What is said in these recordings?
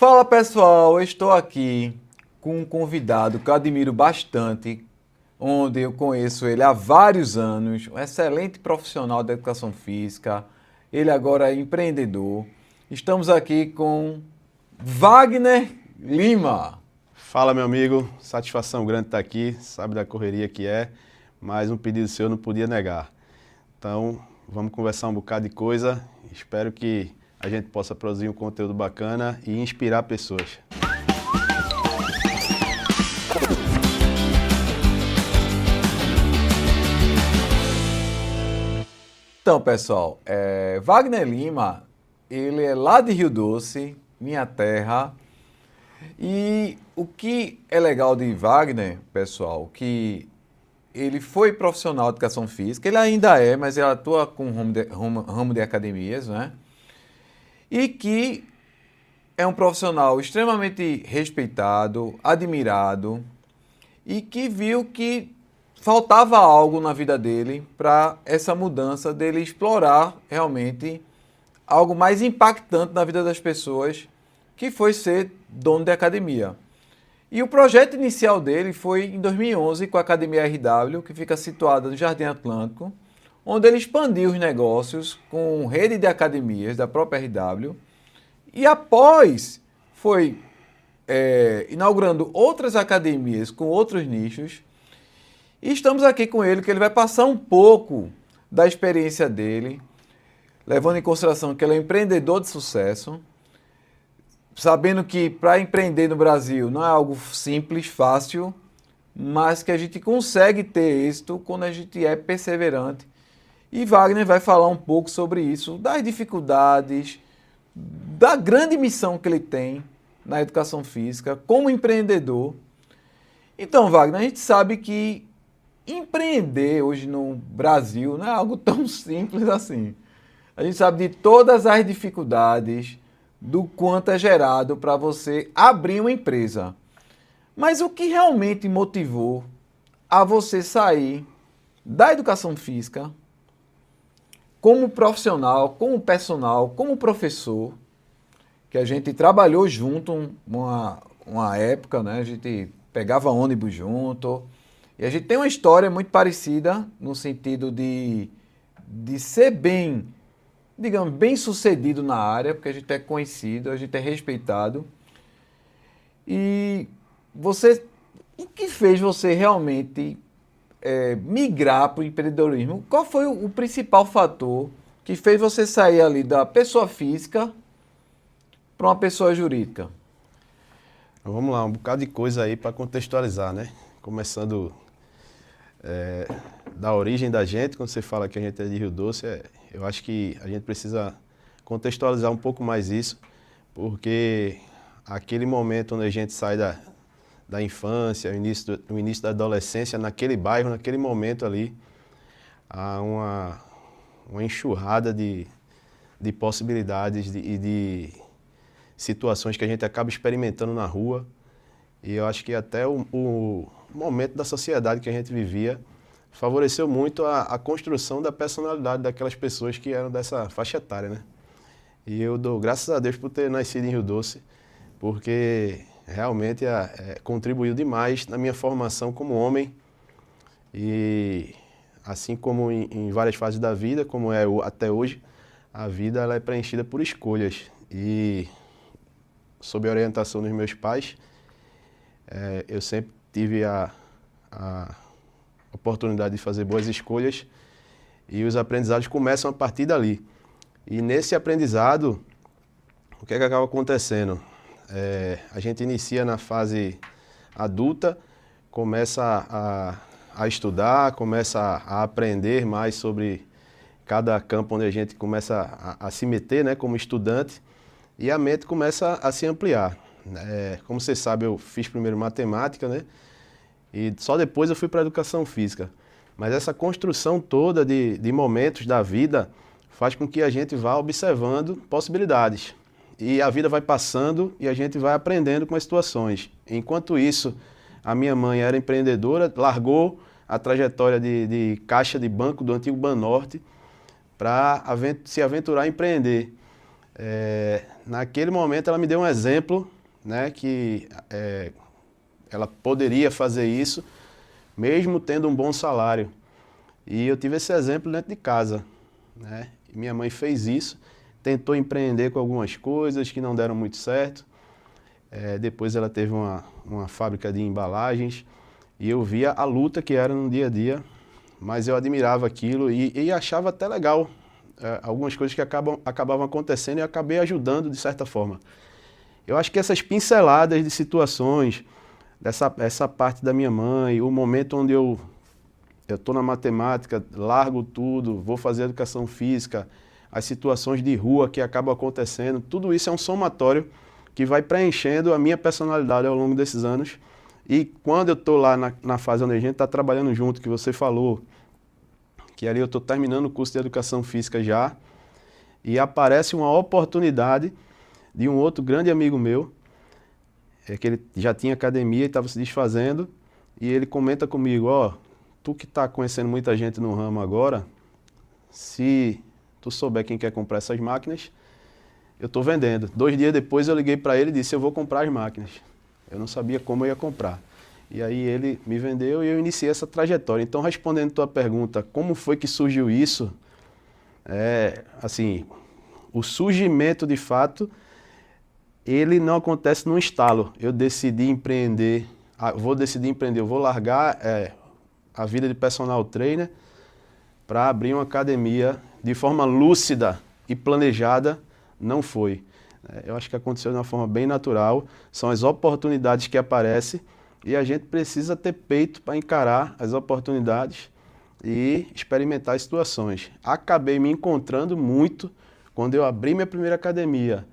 Fala pessoal, eu estou aqui com um convidado que eu admiro bastante, onde eu conheço ele há vários anos, um excelente profissional da educação física, ele agora é empreendedor. Estamos aqui com Wagner Lima. Fala, meu amigo, satisfação grande estar aqui, sabe da correria que é, mas um pedido seu eu não podia negar. Então, vamos conversar um bocado de coisa, espero que a gente possa produzir um conteúdo bacana e inspirar pessoas. Então, pessoal, Wagner Lima, ele é lá de Rio Doce, minha terra. E o que é legal de Wagner, pessoal, que ele foi profissional de educação física, ele ainda é, mas ele atua com ramo de academias, né? E que é um profissional extremamente respeitado, admirado, e que viu que faltava algo na vida dele para essa mudança dele explorar realmente algo mais impactante na vida das pessoas, que foi ser dono de academia. E o projeto inicial dele foi em 2011 com a Academia RW, que fica situada no Jardim Atlântico, onde ele expandiu os negócios com rede de academias da própria RW, e após foi inaugurando outras academias com outros nichos. E estamos aqui com ele, que ele vai passar um pouco da experiência dele, levando em consideração que ele é um empreendedor de sucesso, sabendo que para empreender no Brasil não é algo simples, fácil, mas que a gente consegue ter êxito quando a gente é perseverante. E Wagner vai falar um pouco sobre isso, das dificuldades, da grande missão que ele tem na educação física como empreendedor. Então, Wagner, a gente sabe que empreender hoje no Brasil não é algo tão simples assim. A gente sabe de todas as dificuldades, do quanto é gerado para você abrir uma empresa. Mas o que realmente motivou a você sair da educação física como profissional, como personal, como professor, que a gente trabalhou junto uma época, né? A gente pegava ônibus junto, e a gente tem uma história muito parecida no sentido de ser bem, digamos, bem sucedido na área, porque a gente é conhecido, a gente é respeitado. E você, o que fez você realmente migrar para o empreendedorismo? Qual foi o principal fator que fez você sair ali da pessoa física para uma pessoa jurídica? Então, vamos lá, um bocado de coisa aí para contextualizar, né? Começando da origem da gente, quando você fala que a gente é de Rio Doce, eu acho que a gente precisa contextualizar um pouco mais isso, porque aquele momento onde a gente sai da infância, o início da adolescência, naquele bairro, naquele momento ali, há uma enxurrada de possibilidades e de situações que a gente acaba experimentando na rua. E eu acho que até o momento da sociedade que a gente vivia favoreceu muito a construção da personalidade daquelas pessoas que eram dessa faixa etária, né? E eu dou graças a Deus por ter nascido em Rio Doce, porque realmente contribuiu demais na minha formação como homem. E assim como em várias fases da vida, como é até hoje, a vida ela é preenchida por escolhas. E sob a orientação dos meus pais, eu sempre tive a oportunidade de fazer boas escolhas e os aprendizados começam a partir dali. E nesse aprendizado, o que é que acaba acontecendo? A gente inicia na fase adulta, começa a estudar, começa a aprender mais sobre cada campo onde a gente começa a se meter, né, como estudante, e a mente começa a se ampliar. Como você sabe, eu fiz primeiro matemática, né? E só depois eu fui para a educação física. Mas essa construção toda de momentos da vida faz com que a gente vá observando possibilidades. E a vida vai passando e a gente vai aprendendo com as situações. Enquanto isso, a minha mãe era empreendedora, largou a trajetória de caixa de banco do antigo Banorte para se aventurar a empreender. Naquele momento ela me deu um exemplo, né, que ela poderia fazer isso, mesmo tendo um bom salário. E eu tive esse exemplo dentro de casa, né? E minha mãe fez isso, tentou empreender com algumas coisas que não deram muito certo. Depois ela teve uma fábrica de embalagens e eu via a luta que era no dia a dia, mas eu admirava aquilo e achava até legal algumas coisas que acabavam acontecendo e eu acabei ajudando de certa forma. Eu acho que essas pinceladas de situações, essa parte da minha mãe, o momento onde eu estou na matemática, largo tudo, vou fazer educação física, as situações de rua que acabam acontecendo, tudo isso é um somatório que vai preenchendo a minha personalidade ao longo desses anos. E quando eu estou lá na fase onde a gente está trabalhando junto, que você falou, que ali eu estou terminando o curso de educação física já, e aparece uma oportunidade de um outro grande amigo meu, que ele já tinha academia e estava se desfazendo, e ele comenta comigo, tu que está conhecendo muita gente no ramo agora, se tu souber quem quer comprar essas máquinas, eu estou vendendo. 2 dias depois eu liguei para ele e disse, eu vou comprar as máquinas. Eu não sabia como eu ia comprar. E aí ele me vendeu e eu iniciei essa trajetória. Então, respondendo a tua pergunta, como foi que surgiu isso? Assim, o surgimento de fato, ele não acontece num estalo. Eu decidi empreender, eu vou largar a vida de personal trainer para abrir uma academia de forma lúcida e planejada. Não foi. Eu acho que aconteceu de uma forma bem natural. São as oportunidades que aparecem e a gente precisa ter peito para encarar as oportunidades e experimentar as situações. Acabei me encontrando muito quando eu abri minha primeira academia,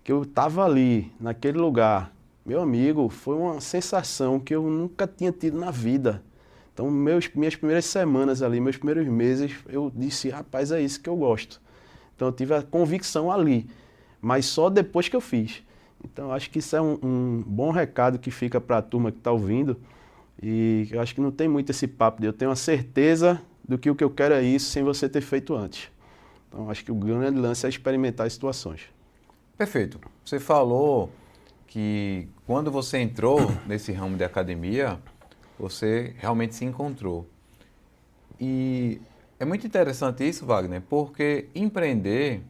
que eu estava ali, naquele lugar. Meu amigo, foi uma sensação que eu nunca tinha tido na vida. Então, minhas primeiras semanas ali, meus primeiros meses, eu disse, rapaz, é isso que eu gosto. Então eu tive a convicção ali, mas só depois que eu fiz. Então eu acho que isso é um bom recado que fica para a turma que está ouvindo, e eu acho que não tem muito esse papo de eu tenho a certeza do que o que eu quero é isso sem você ter feito antes. Então eu acho que o grande lance é experimentar as situações. Perfeito. Você falou que quando você entrou nesse ramo de academia, você realmente se encontrou. E é muito interessante isso, Wagner, porque empreender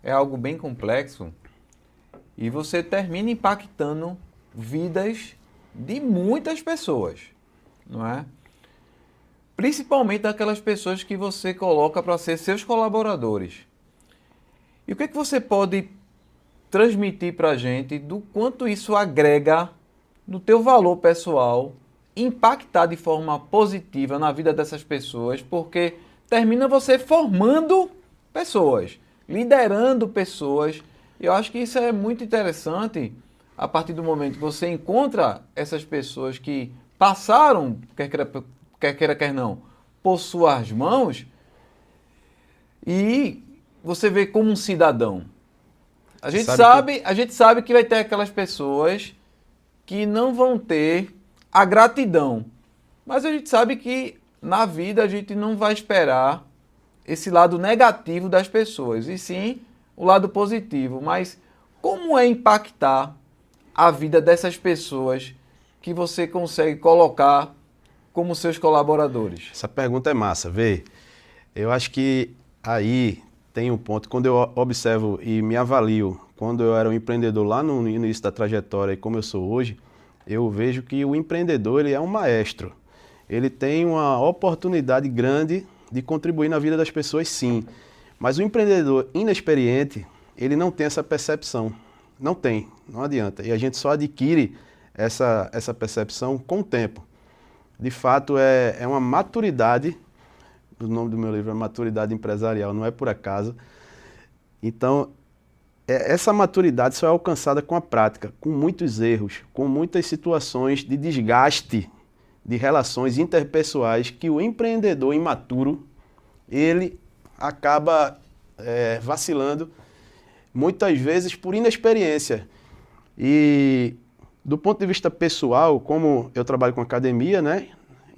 é algo bem complexo e você termina impactando vidas de muitas pessoas, não é? Principalmente daquelas pessoas que você coloca para ser seus colaboradores. E o que você pode transmitir para a gente do quanto isso agrega no teu valor pessoal, impactar de forma positiva na vida dessas pessoas, porque termina você formando pessoas, liderando pessoas. Eu acho que isso é muito interessante a partir do momento que você encontra essas pessoas que passaram, quer queira, quer não, por suas mãos, e você vê como um cidadão. A gente sabe que vai ter aquelas pessoas que não vão ter a gratidão, mas a gente sabe que na vida a gente não vai esperar esse lado negativo das pessoas, e sim o lado positivo. Mas como é impactar a vida dessas pessoas que você consegue colocar como seus colaboradores? Essa pergunta é massa, vê. Eu acho que aí tem um ponto, quando eu observo e me avalio, quando eu era um empreendedor lá no início da trajetória e como eu sou hoje, eu vejo que o empreendedor ele é um maestro. Ele tem uma oportunidade grande de contribuir na vida das pessoas, sim. Mas o empreendedor inexperiente, ele não tem essa percepção. Não tem, não adianta. E a gente só adquire essa percepção com o tempo. De fato, é uma maturidade, o nome do meu livro é Maturidade Empresarial, não é por acaso. Então, essa maturidade só é alcançada com a prática, com muitos erros, com muitas situações de desgaste de relações interpessoais que o empreendedor imaturo, ele acaba vacilando, muitas vezes por inexperiência. E do ponto de vista pessoal, como eu trabalho com academia, né,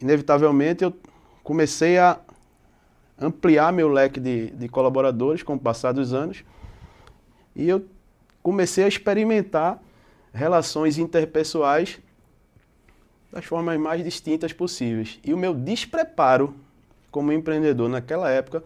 inevitavelmente eu comecei a ampliar meu leque de colaboradores com o passar dos anos. E eu comecei a experimentar relações interpessoais das formas mais distintas possíveis. E o meu despreparo como empreendedor naquela época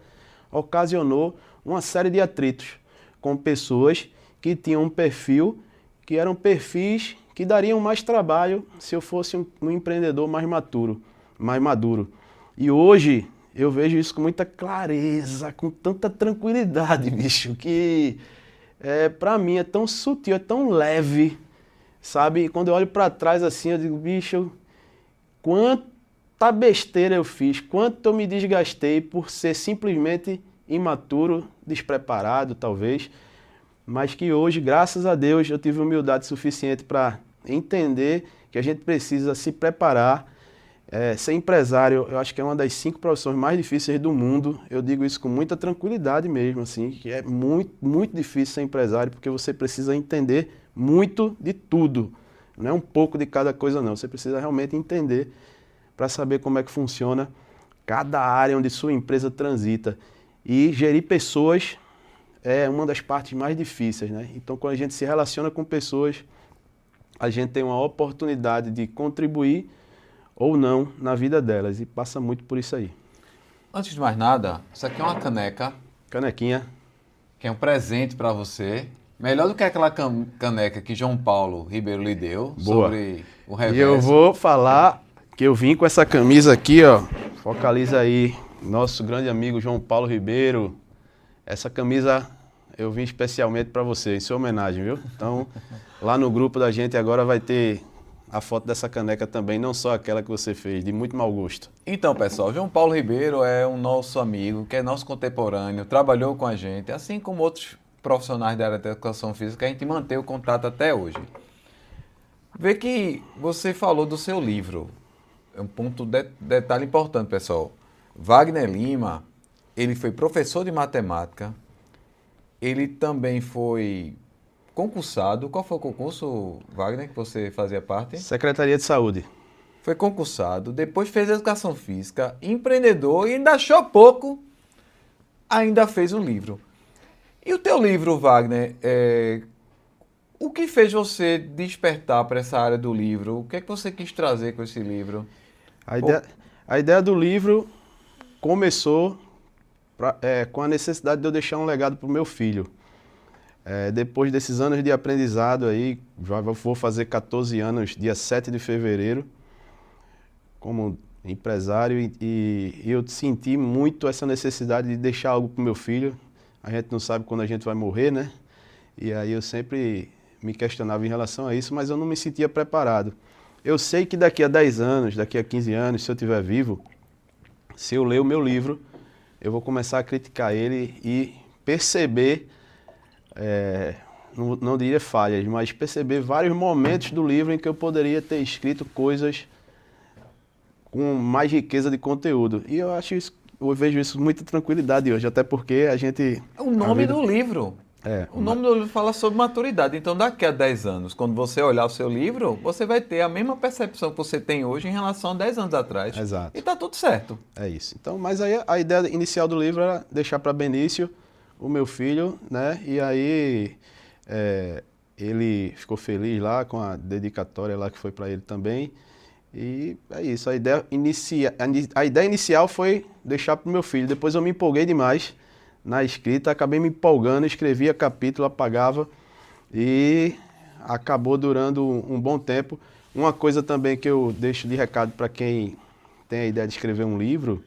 ocasionou uma série de atritos com pessoas que tinham um perfil, que eram perfis que dariam mais trabalho se eu fosse um empreendedor mais maduro. E hoje eu vejo isso com muita clareza, com tanta tranquilidade, bicho, que para mim é tão sutil, é tão leve, sabe? E quando eu olho para trás assim, eu digo, bicho, quanta besteira eu fiz, quanto eu me desgastei por ser simplesmente imaturo, despreparado talvez, mas que hoje, graças a Deus, eu tive humildade suficiente para entender que a gente precisa se preparar. Ser empresário, eu acho que é uma das 5 profissões mais difíceis do mundo. Eu digo isso com muita tranquilidade mesmo, assim, que é muito, muito difícil ser empresário, porque você precisa entender muito de tudo. Não é um pouco de cada coisa, não. Você precisa realmente entender para saber como é que funciona cada área onde sua empresa transita. E gerir pessoas é uma das partes mais difíceis, né? Então, quando a gente se relaciona com pessoas, a gente tem uma oportunidade de contribuir ou não na vida delas, e passa muito por isso aí. Antes de mais nada, isso aqui é uma caneca, Canequinha. que é um presente para você. Melhor do que aquela caneca que João Paulo Ribeiro lhe deu. Boa. Sobre o reverso. E eu vou falar que eu vim com essa camisa aqui, ó. Focaliza aí, nosso grande amigo João Paulo Ribeiro. Essa camisa eu vim especialmente para você, em sua homenagem, viu? Então, lá no grupo da gente agora vai ter a foto dessa caneca também, não só aquela que você fez, de muito mau gosto. Então, pessoal, João Paulo Ribeiro é um nosso amigo, que é nosso contemporâneo, trabalhou com a gente, assim como outros profissionais da área da educação física, a gente mantém o contato até hoje. Vê que você falou do seu livro. É um ponto detalhe importante, pessoal. Wagner Lima, ele foi professor de matemática, ele também foi concursado. Qual foi o concurso, Wagner, que você fazia parte? Secretaria de Saúde. Foi concursado, depois fez educação física, empreendedor e ainda achou pouco, ainda fez um livro. E o teu livro, Wagner, o que fez você despertar para essa área do livro? O que é que você quis trazer com esse livro? A ideia do livro começou com a necessidade de eu deixar um legado para o meu filho. Depois desses anos de aprendizado aí, já vou fazer 14 anos, dia 7 de fevereiro, como empresário, e eu senti muito essa necessidade de deixar algo para o meu filho. A gente não sabe quando a gente vai morrer, né? E aí eu sempre me questionava em relação a isso, mas eu não me sentia preparado. Eu sei que daqui a 10 anos, daqui a 15 anos, se eu estiver vivo, se eu ler o meu livro, eu vou começar a criticar ele e perceber, não diria falhas, mas perceber vários momentos do livro em que eu poderia ter escrito coisas com mais riqueza de conteúdo. E eu vejo isso com muita tranquilidade hoje, até porque a gente... O nome do livro. O nome do livro fala sobre maturidade. Então, daqui a 10 anos, quando você olhar o seu livro, você vai ter a mesma percepção que você tem hoje em relação a 10 anos atrás. Exato. E está tudo certo. É isso. Então, mas aí a ideia inicial do livro era deixar para Benício, o meu filho, né? E aí ele ficou feliz lá com a dedicatória lá que foi para ele também. E é isso. A ideia inicial foi deixar para o meu filho. Depois eu me empolguei demais na escrita, acabei me empolgando, escrevia capítulo, apagava e acabou durando um bom tempo. Uma coisa também que eu deixo de recado para quem tem a ideia de escrever um livro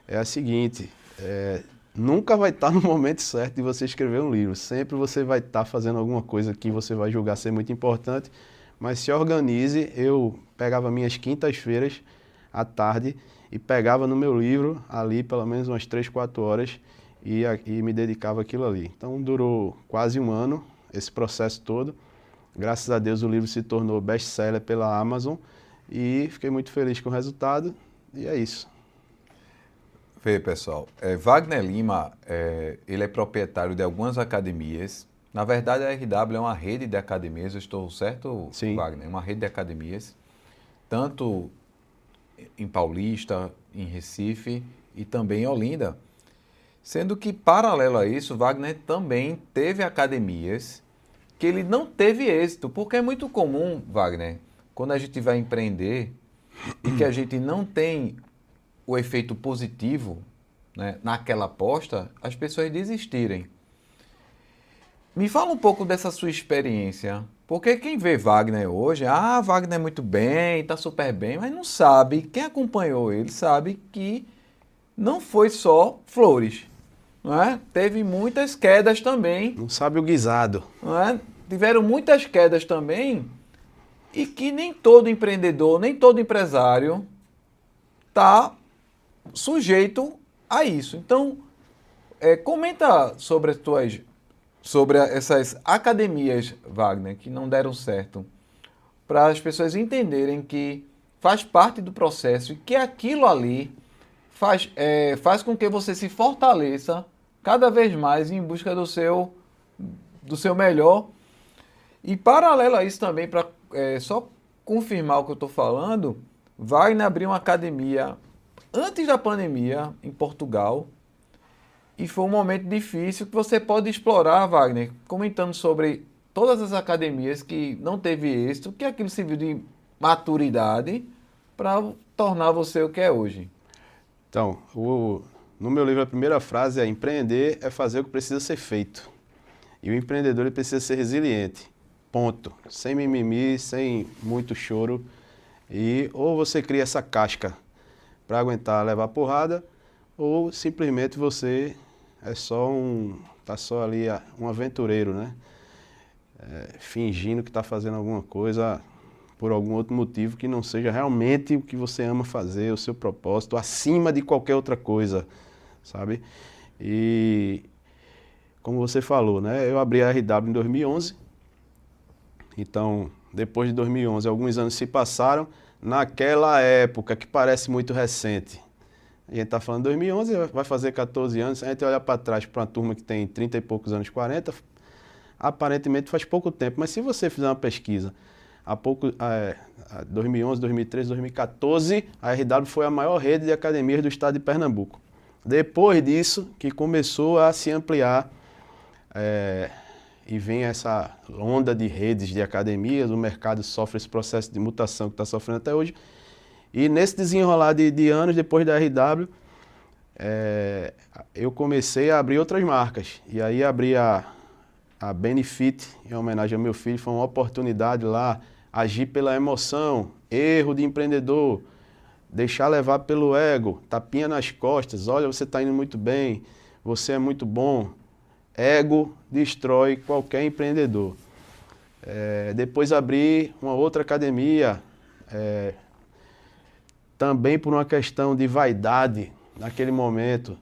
é a seguinte: nunca vai estar no momento certo de você escrever um livro. Sempre você vai estar fazendo alguma coisa que você vai julgar ser muito importante, mas se organize. Eu pegava minhas quintas-feiras à tarde e pegava no meu livro ali pelo menos umas 3, 4 horas e me dedicava àquilo ali. Então durou quase um ano esse processo todo. Graças a Deus o livro se tornou best-seller pela Amazon e fiquei muito feliz com o resultado e é isso. Vê, pessoal, Wagner Lima, ele é proprietário de algumas academias. Na verdade, a RW é uma rede de academias, eu estou certo, Sim. Wagner? Uma rede de academias, tanto em Paulista, em Recife e também em Olinda. Sendo que, paralelo a isso, Wagner também teve academias que ele não teve êxito, porque é muito comum, Wagner, quando a gente vai empreender e que a gente não tem o efeito positivo, né, naquela aposta, as pessoas desistirem. Me fala um pouco dessa sua experiência, porque quem vê Wagner hoje, Wagner é muito bem, está super bem, mas não sabe, quem acompanhou ele sabe que não foi só flores, não é? Teve muitas quedas também, Não sabe o guisado. não é? Tiveram muitas quedas também e que nem todo empreendedor, nem todo empresário está sujeito a isso. Então, comenta sobre essas academias, Wagner, que não deram certo, para as pessoas entenderem que faz parte do processo e que aquilo ali faz com que você se fortaleça cada vez mais em busca do seu melhor. E paralelo a isso também, para só confirmar o que eu estou falando, Wagner abriu uma academia antes da pandemia em Portugal e foi um momento difícil que você pode explorar, Wagner, comentando sobre todas as academias que não teve êxito, que aquilo serviu de maturidade para tornar você o que é hoje. Então, no meu livro a primeira frase é: empreender é fazer o que precisa ser feito. E o empreendedor ele precisa ser resiliente. Ponto. Sem mimimi, sem muito choro. E ou você cria essa casca para aguentar levar porrada, ou simplesmente você tá só ali um aventureiro, né? Fingindo que está fazendo alguma coisa por algum outro motivo que não seja realmente o que você ama fazer, o seu propósito, acima de qualquer outra coisa, sabe? E como você falou, né? Eu abri a RW em 2011, então depois de 2011 alguns anos se passaram. Naquela época que parece muito recente, a gente está falando de 2011, vai fazer 14 anos, se a gente olhar para trás para uma turma que tem 30 e poucos anos, 40, aparentemente faz pouco tempo, mas se você fizer uma pesquisa, 2011, 2013, 2014, a RW foi a maior rede de academias do estado de Pernambuco. Depois disso, que começou a se ampliar, e vem essa onda de redes de academias, o mercado sofre esse processo de mutação que está sofrendo até hoje. E nesse desenrolar de anos, depois da RW, eu comecei a abrir outras marcas. E aí abri a Benefit, em homenagem ao meu filho, foi uma oportunidade lá, agir pela emoção, erro de empreendedor, deixar levar pelo ego, tapinha nas costas, olha, você está indo muito bem, você é muito bom. Ego destrói qualquer empreendedor. Depois abri uma outra academia, também por uma questão de vaidade naquele momento.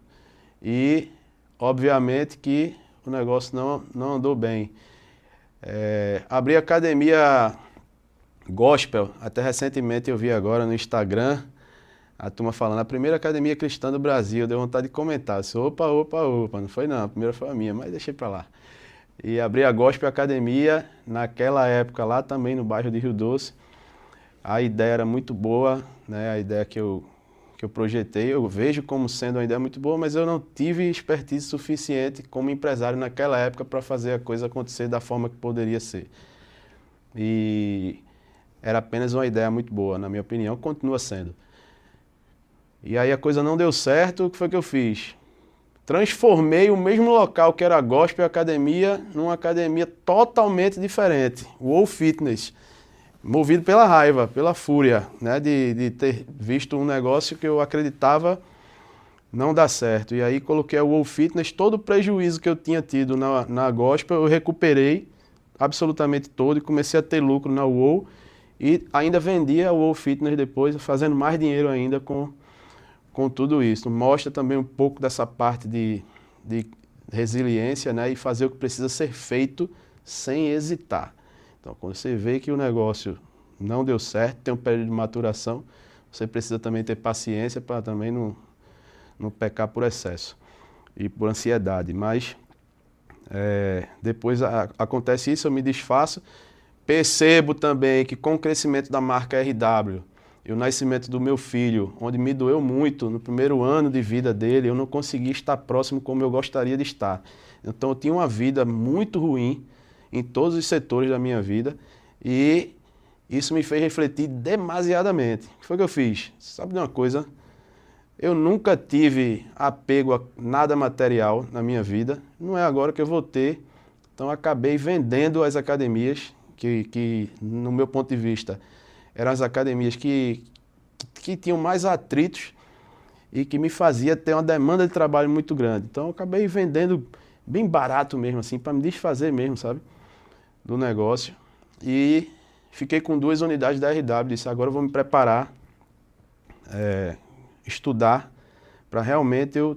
E, obviamente, que o negócio não andou bem. Abri a academia Gospel, até recentemente eu vi agora no Instagram, a turma falando, a primeira academia cristã do Brasil, deu vontade de comentar. Eu disse, opa, não foi não, a primeira foi a minha, mas deixei pra lá. E abri a Gospel Academia, naquela época lá também no bairro de Rio Doce. A ideia era muito boa, né? A ideia que eu projetei, eu vejo como sendo uma ideia muito boa, mas eu não tive expertise suficiente como empresário naquela época para fazer a coisa acontecer da forma que poderia ser. E era apenas uma ideia muito boa, na minha opinião, continua sendo. E aí a coisa não deu certo, o que foi que eu fiz? Transformei o mesmo local que era a Gospel Academia numa academia totalmente diferente, o Wall Fitness, movido pela raiva, pela fúria, né, de ter visto um negócio que eu acreditava não dar certo. E aí coloquei a Wall Fitness, todo o prejuízo que eu tinha tido na Gospel, eu recuperei absolutamente todo e comecei a ter lucro na Wall e ainda vendia a Wall Fitness depois, fazendo mais dinheiro ainda com tudo isso. Mostra também um pouco dessa parte de resiliência, né, e fazer o que precisa ser feito sem hesitar. Então, quando você vê que o negócio não deu certo, tem um período de maturação, você precisa também ter paciência para também não pecar por excesso e por ansiedade. Mas depois acontece isso, eu me desfaço. Percebo também que com o crescimento da marca RW, e o nascimento do meu filho, onde me doeu muito no primeiro ano de vida dele, eu não consegui estar próximo como eu gostaria de estar. Então eu tinha uma vida muito ruim em todos os setores da minha vida e isso me fez refletir demasiadamente. O que foi que eu fiz? Sabe de uma coisa? Eu nunca tive apego a nada material na minha vida, não é agora que eu vou ter. Então acabei vendendo as academias, que no meu ponto de vista eram as academias que tinham mais atritos e que me fazia ter uma demanda de trabalho muito grande. Então eu acabei vendendo bem barato mesmo, assim, para me desfazer mesmo, sabe, do negócio. E fiquei com 2 unidades da RW, disse, agora eu vou me preparar, estudar, para realmente eu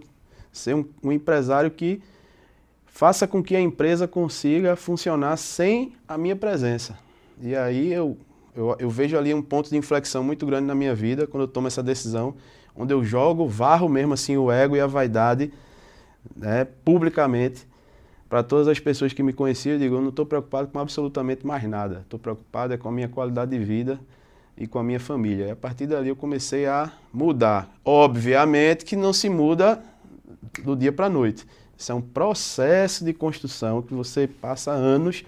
ser um empresário que faça com que a empresa consiga funcionar sem a minha presença. E aí eu vejo ali um ponto de inflexão muito grande na minha vida, quando eu tomo essa decisão, onde eu varro mesmo assim o ego e a vaidade, né, publicamente, para todas as pessoas que me conheciam. Eu digo, eu não estou preocupado com absolutamente mais nada, estou preocupado com a minha qualidade de vida e com a minha família. E a partir dali eu comecei a mudar. Obviamente que não se muda do dia para a noite. Isso é um processo de construção que você passa anos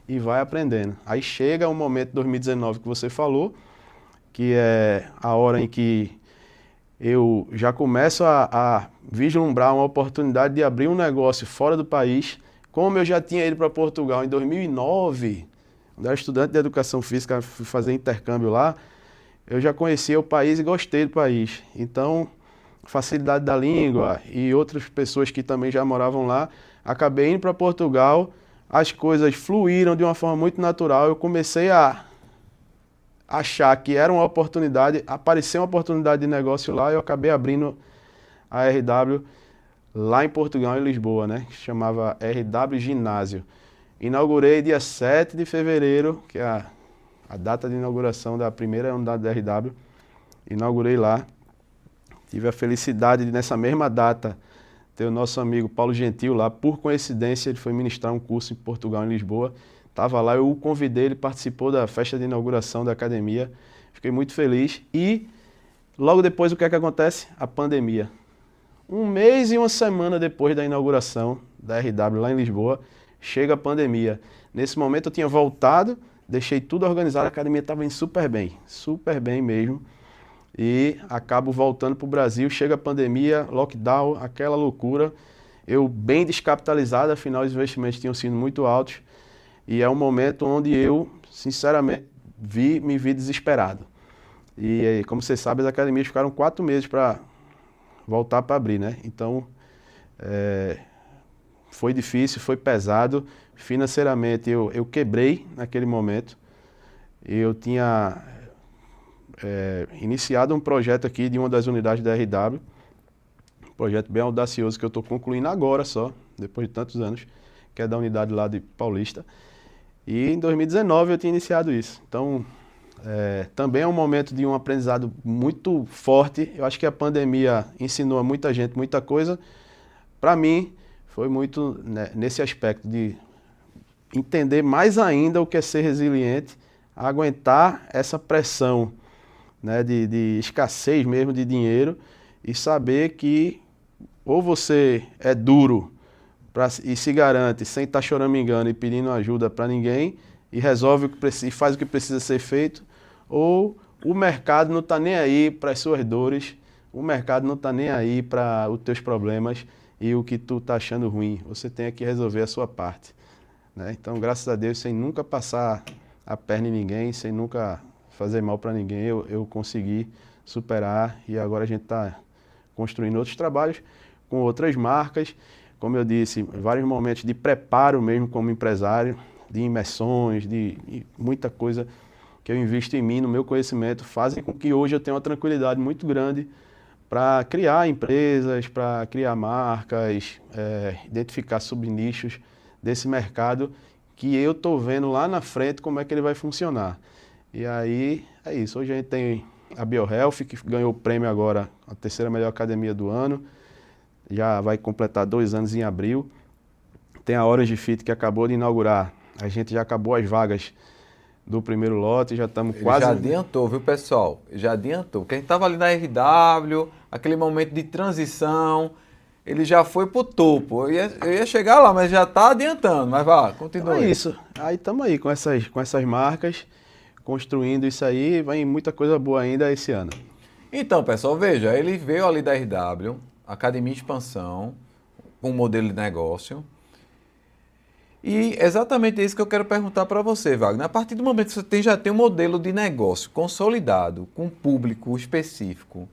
e vai aprendendo. Aí chega o momento de 2019 que você falou, que é a hora em que eu já começo a vislumbrar uma oportunidade de abrir um negócio fora do país. Como eu já tinha ido para Portugal em 2009, quando eu era estudante de educação física, fui fazer intercâmbio lá, eu já conhecia o país e gostei do país. Então, facilidade da língua e outras pessoas que também já moravam lá, acabei indo para Portugal, as coisas fluíram de uma forma muito natural, eu comecei a achar que era uma oportunidade, apareceu uma oportunidade de negócio lá, eu acabei abrindo a RW lá em Portugal, em Lisboa, né, que se chamava RW Ginásio. Inaugurei dia 7 de fevereiro, que é a data de inauguração da primeira unidade da RW, inaugurei lá. Tive a felicidade de, nessa mesma data, ter o nosso amigo Paulo Gentil lá. Por coincidência, ele foi ministrar um curso em Portugal, em Lisboa. Estava lá, eu o convidei, ele participou da festa de inauguração da academia. Fiquei muito feliz. E logo depois, o que é que acontece? A pandemia. 1 mês e 1 semana depois da inauguração da RW lá em Lisboa, chega a pandemia. Nesse momento eu tinha voltado, deixei tudo organizado, a academia estava indo super bem mesmo. E acabo voltando para o Brasil, chega a pandemia, lockdown, aquela loucura. Eu bem descapitalizado, afinal os investimentos tinham sido muito altos. E é um momento onde eu, sinceramente, me vi desesperado. E como você sabe, as academias ficaram 4 meses para voltar para abrir, né? Então, foi difícil, foi pesado. Financeiramente, eu quebrei naquele momento. Eu tinha iniciado um projeto aqui de uma das unidades da RW, um projeto bem audacioso que eu estou concluindo agora só, depois de tantos anos, que é da unidade lá de Paulista. E em 2019 eu tinha iniciado isso. Então, também é um momento de um aprendizado muito forte. Eu acho que a pandemia ensinou a muita gente muita coisa. Para mim, foi muito, né, nesse aspecto de entender mais ainda o que é ser resiliente, aguentar essa pressão, né, de escassez mesmo de dinheiro e saber que ou você é duro e se garante sem estar choramingando e pedindo ajuda para ninguém e resolve o que precisa, e faz o que precisa ser feito, ou o mercado não está nem aí para as suas dores, o mercado não está nem aí para os teus problemas e o que tu está achando ruim. Você tem que resolver a sua parte, né? Então, graças a Deus, sem nunca passar a perna em ninguém, sem nunca fazer mal para ninguém, eu consegui superar e agora a gente está construindo outros trabalhos com outras marcas. Como eu disse, vários momentos de preparo mesmo como empresário, de imersões, de muita coisa que eu invisto em mim, no meu conhecimento, fazem com que hoje eu tenha uma tranquilidade muito grande para criar empresas, para criar marcas, identificar subnichos desse mercado que eu estou vendo lá na frente como é que ele vai funcionar. E aí é isso, hoje a gente tem a BioHealth, que ganhou o prêmio agora, a 3ª melhor academia do ano, já vai completar 2 anos em abril. Tem a Orange Fit, que acabou de inaugurar, a gente já acabou as vagas do primeiro lote, já estamos Ele quase... já adiantou, viu, pessoal? Já adiantou. Porque a gente estava ali na RW, aquele momento de transição, ele já foi pro topo. Eu ia chegar lá, mas já está adiantando. Mas vá, continua. Então é isso. Aí estamos aí com essas marcas, construindo isso aí, vai muita coisa boa ainda esse ano. Então, pessoal, veja, ele veio ali da RW, Academia Expansão, com um modelo de negócio. E exatamente isso que eu quero perguntar para você, Wagner. A partir do momento que você já tem um modelo de negócio consolidado, com um público específico,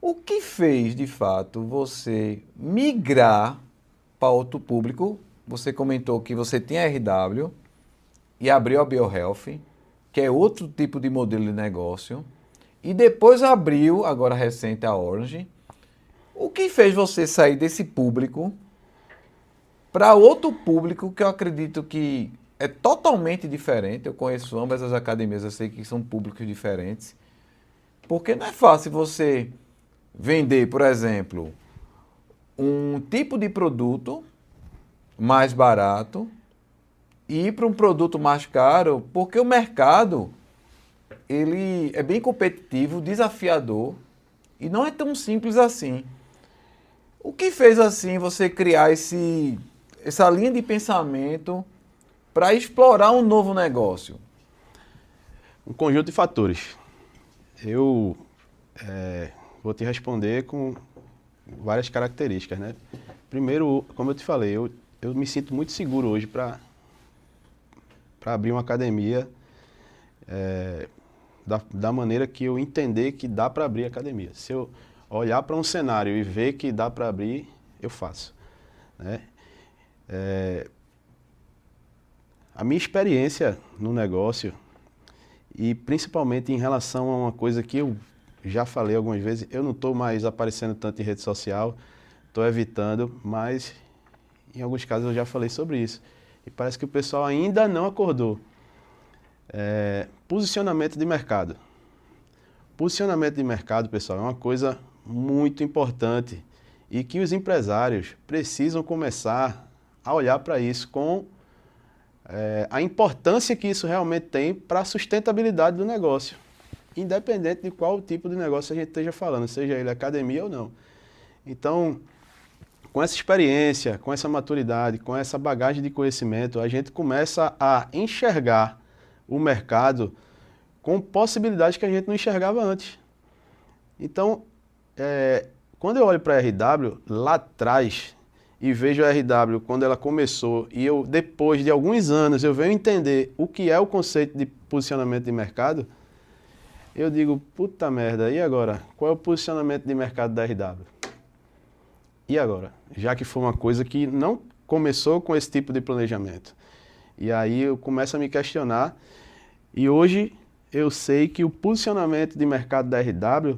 o que fez, de fato, você migrar para outro público? Você comentou que você tinha RW e abriu a BioHealth, que é outro tipo de modelo de negócio, e depois abriu, agora recente, a Orange. O que fez você sair desse público para outro público que eu acredito que é totalmente diferente? Eu conheço ambas as academias, eu sei que são públicos diferentes. Porque não é fácil você vender, por exemplo, um tipo de produto mais barato e ir para um produto mais caro, porque o mercado ele é bem competitivo, desafiador e não é tão simples assim. O que fez assim você criar essa linha de pensamento para explorar um novo negócio? Um conjunto de fatores. Eu vou te responder com várias características, né? Primeiro, como eu te falei, eu me sinto muito seguro hoje para abrir uma academia da maneira que eu entender que dá para abrir academia. Se eu olhar para um cenário e ver que dá para abrir, eu faço, né? A minha experiência no negócio, e principalmente em relação a uma coisa que eu já falei algumas vezes, eu não estou mais aparecendo tanto em rede social, estou evitando, mas em alguns casos eu já falei sobre isso. E parece que o pessoal ainda não acordou. Posicionamento de mercado. Posicionamento de mercado, pessoal, é uma coisa muito importante e que os empresários precisam começar a olhar para isso com a importância que isso realmente tem para a sustentabilidade do negócio, independente de qual tipo de negócio a gente esteja falando, seja ele academia ou não. Então, com essa experiência, com essa maturidade, com essa bagagem de conhecimento, a gente começa a enxergar o mercado com possibilidades que a gente não enxergava antes. Então, quando eu olho para a RW, lá atrás, e vejo a RW quando ela começou, e eu, depois de alguns anos, eu venho entender o que é o conceito de posicionamento de mercado, eu digo, puta merda, e agora? Qual é o posicionamento de mercado da RW? E agora? Já que foi uma coisa que não começou com esse tipo de planejamento. E aí eu começo a me questionar, e hoje eu sei que o posicionamento de mercado da RW,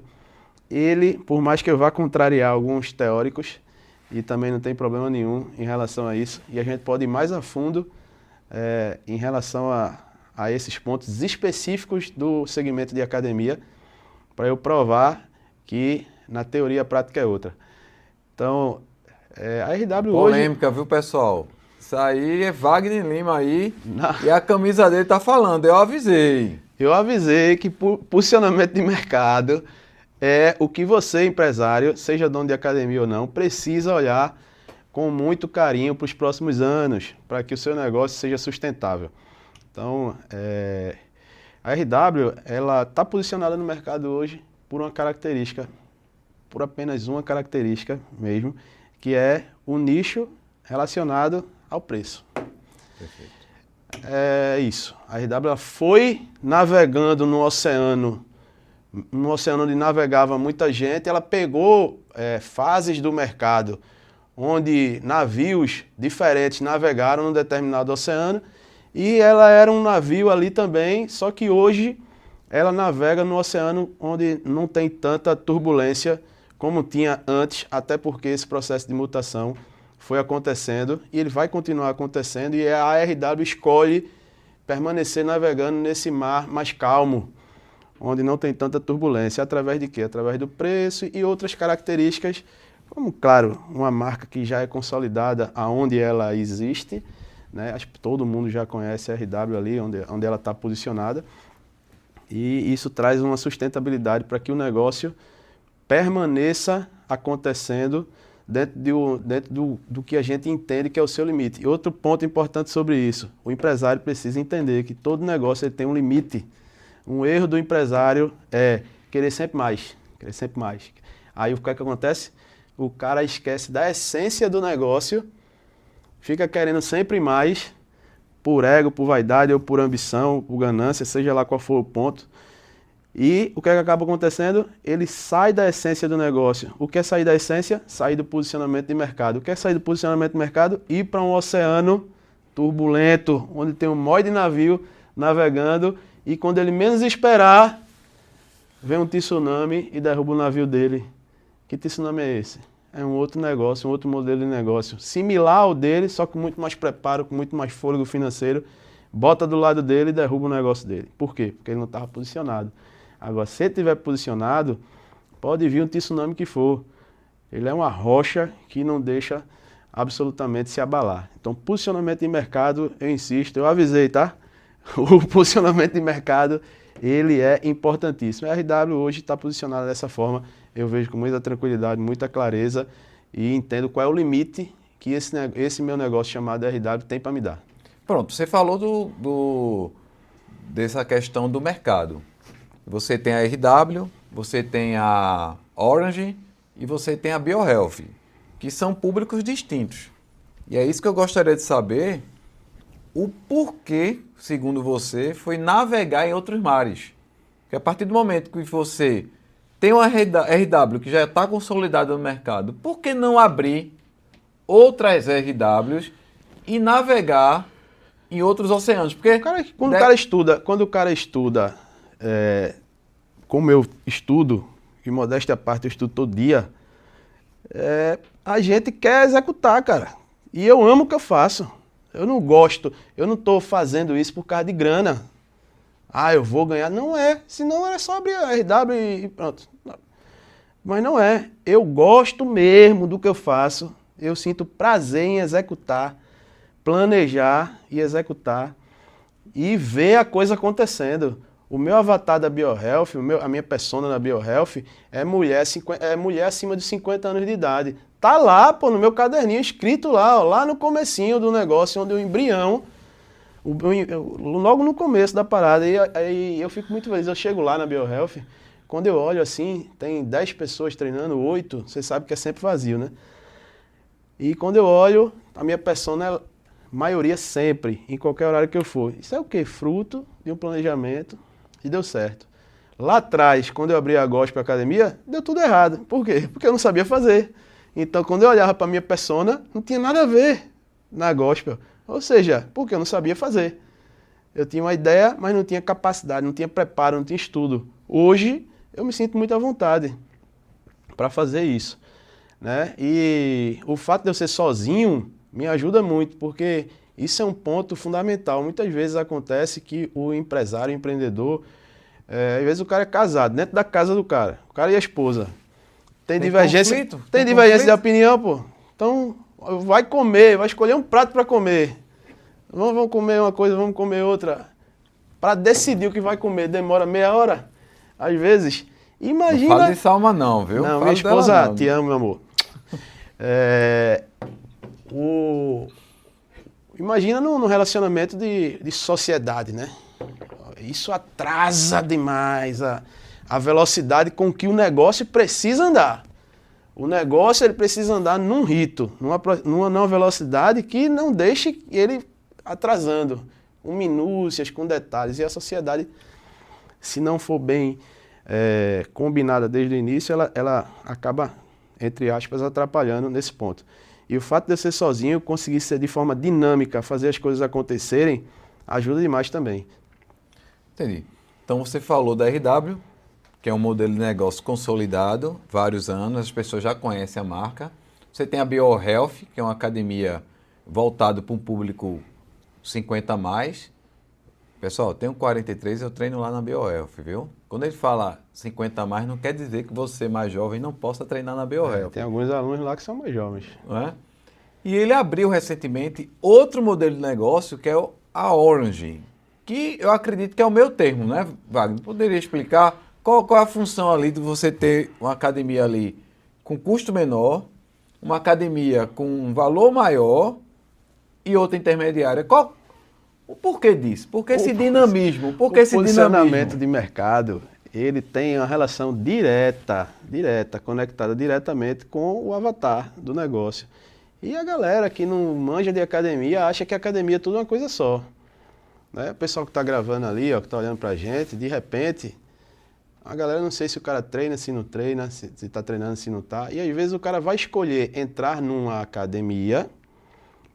ele, por mais que eu vá contrariar alguns teóricos, e também não tem problema nenhum em relação a isso, e a gente pode ir mais a fundo em relação a esses pontos específicos do segmento de academia, para eu provar que na teoria a prática é outra. Então, a RW hoje... Polêmica, viu, pessoal? Isso aí é Wagner Lima aí, e a camisa dele tá falando, eu avisei. Eu avisei que posicionamento de mercado é o que você, empresário, seja dono de academia ou não, precisa olhar com muito carinho para os próximos anos, para que o seu negócio seja sustentável. Então, a RW, ela está posicionada no mercado hoje por uma característica, por apenas uma característica mesmo, que é o nicho relacionado ao preço. Perfeito. É isso. A RW ela foi navegando no oceano onde navegava muita gente, ela pegou fases do mercado onde navios diferentes navegaram num determinado oceano e ela era um navio ali também, só que hoje ela navega no oceano onde não tem tanta turbulência como tinha antes, até porque esse processo de mutação foi acontecendo e ele vai continuar acontecendo e a RW escolhe permanecer navegando nesse mar mais calmo, onde não tem tanta turbulência. Através de quê? Através do preço e outras características, como, claro, uma marca que já é consolidada aonde ela existe, né? Acho que todo mundo já conhece a RW ali, onde ela está posicionada. E isso traz uma sustentabilidade para que o negócio permaneça acontecendo dentro do que a gente entende que é o seu limite. E outro ponto importante sobre isso, o empresário precisa entender que todo negócio ele tem um limite. Um erro do empresário é querer sempre mais, querer sempre mais. Aí o que é que acontece? O cara esquece da essência do negócio, fica querendo sempre mais, por ego, por vaidade, ou por ambição, por ganância, seja lá qual for o ponto. E o que é que acaba acontecendo? Ele sai da essência do negócio. O que é sair da essência? Sair do posicionamento de mercado. O que é sair do posicionamento de mercado? Ir para um oceano turbulento, onde tem um monte de navio navegando e quando ele menos esperar, vem um tsunami e derruba o navio dele. Que tsunami é esse? É um outro negócio, um outro modelo de negócio. Similar ao dele, só com muito mais preparo, com muito mais fôlego financeiro. Bota do lado dele e derruba o negócio dele. Por quê? Porque ele não estava posicionado. Agora, se ele estiver posicionado, pode vir um tsunami que for. Ele é uma rocha que não deixa absolutamente se abalar. Então, posicionamento de mercado, eu insisto, eu avisei, tá? O posicionamento de mercado, ele é importantíssimo. A RW hoje está posicionada dessa forma, eu vejo com muita tranquilidade, muita clareza e entendo qual é o limite que esse meu negócio chamado RW tem para me dar. Pronto, você falou dessa questão do mercado. Você tem a RW, você tem a Orange e você tem a BioHealth, que são públicos distintos. E é isso que eu gostaria de saber, o porquê, segundo você, foi navegar em outros mares. Porque a partir do momento que você tem uma RW que já está consolidada no mercado, por que não abrir outras RWs e navegar em outros oceanos? Porque Quando o cara estuda, como eu estudo, e modéstia à parte eu estudo todo dia, a gente quer executar, cara. E eu amo o que eu faço. Eu não gosto, eu não estou fazendo isso por causa de grana. Ah, eu vou ganhar. Não é, senão era só abrir a RW e pronto. Mas não é. Eu gosto mesmo do que eu faço. Eu sinto prazer em executar, planejar e executar e ver a coisa acontecendo. O meu avatar da BioHealth, a minha persona na BioHealth é mulher acima de 50 anos de idade. Tá lá, pô, no meu caderninho, escrito lá, ó, lá no comecinho do negócio, onde o embrião, logo no começo da parada, e aí eu fico muito feliz. Eu chego lá na BioHealth, quando eu olho assim, tem 10 pessoas treinando, 8, você sabe que é sempre vazio, né? E quando eu olho, a minha persona é maioria sempre, em qualquer horário que eu for. Isso é o quê? Fruto de um planejamento e deu certo. Lá atrás, quando eu abri a Gospel Academia, deu tudo errado. Por quê? Porque eu não sabia fazer. Então, quando eu olhava para a minha persona, não tinha nada a ver na Gospel. Ou seja, porque eu não sabia fazer. Eu tinha uma ideia, mas não tinha capacidade, não tinha preparo, não tinha estudo. Hoje, eu me sinto muito à vontade para fazer isso, né? E o fato de eu ser sozinho me ajuda muito, porque isso é um ponto fundamental. Muitas vezes acontece que o empresário, o empreendedor, às vezes o cara é casado, dentro da casa do cara, o cara e a esposa. Tem divergência, tem divergência de opinião, pô. Então, vai comer, vai escolher um prato para comer. Vamos comer uma coisa, vamos comer outra. Para decidir o que vai comer, demora meia hora. Às vezes, imagina... Não fala de Salma não, viu? Não, minha esposa, te amo, meu amor. Imagina no relacionamento de sociedade, né? Isso atrasa demais a velocidade com que o negócio precisa andar. O negócio ele precisa andar num rito, numa velocidade que não deixe ele atrasando, com minúcias, com detalhes. E a sociedade, se não for bem combinada desde o início, ela acaba, entre aspas, atrapalhando nesse ponto. E o fato de eu ser sozinho, conseguir ser de forma dinâmica, fazer as coisas acontecerem, ajuda demais também. Entendi. Então você falou da RW, que é um modelo de negócio consolidado, vários anos, as pessoas já conhecem a marca. Você tem a BioHealth, que é uma academia voltada para um público 50 a mais. Pessoal, eu tenho 43, eu treino lá na BioHealth, viu? Quando ele fala 50 a mais, não quer dizer que você mais jovem não possa treinar na BioHealth. Tem alguns alunos lá que são mais jovens. Não é? E ele abriu recentemente outro modelo de negócio, que é a Orange, que eu acredito que é o meu termo, né, Wagner? Poderia explicar qual é a função ali de você ter uma academia ali com custo menor, uma academia com um valor maior e outra intermediária? O porquê disso? Por que esse dinamismo? Por que O esse posicionamento dinamismo? de mercado, ele tem uma relação direta, conectada diretamente com o avatar do negócio. E a galera que não manja de academia acha que a academia é tudo uma coisa só. Né? O pessoal que está gravando ali, ó, que está olhando pra gente, de repente, a galera não sei se o cara treina, se não treina, se está treinando, se não está. E às vezes o cara vai escolher entrar numa academia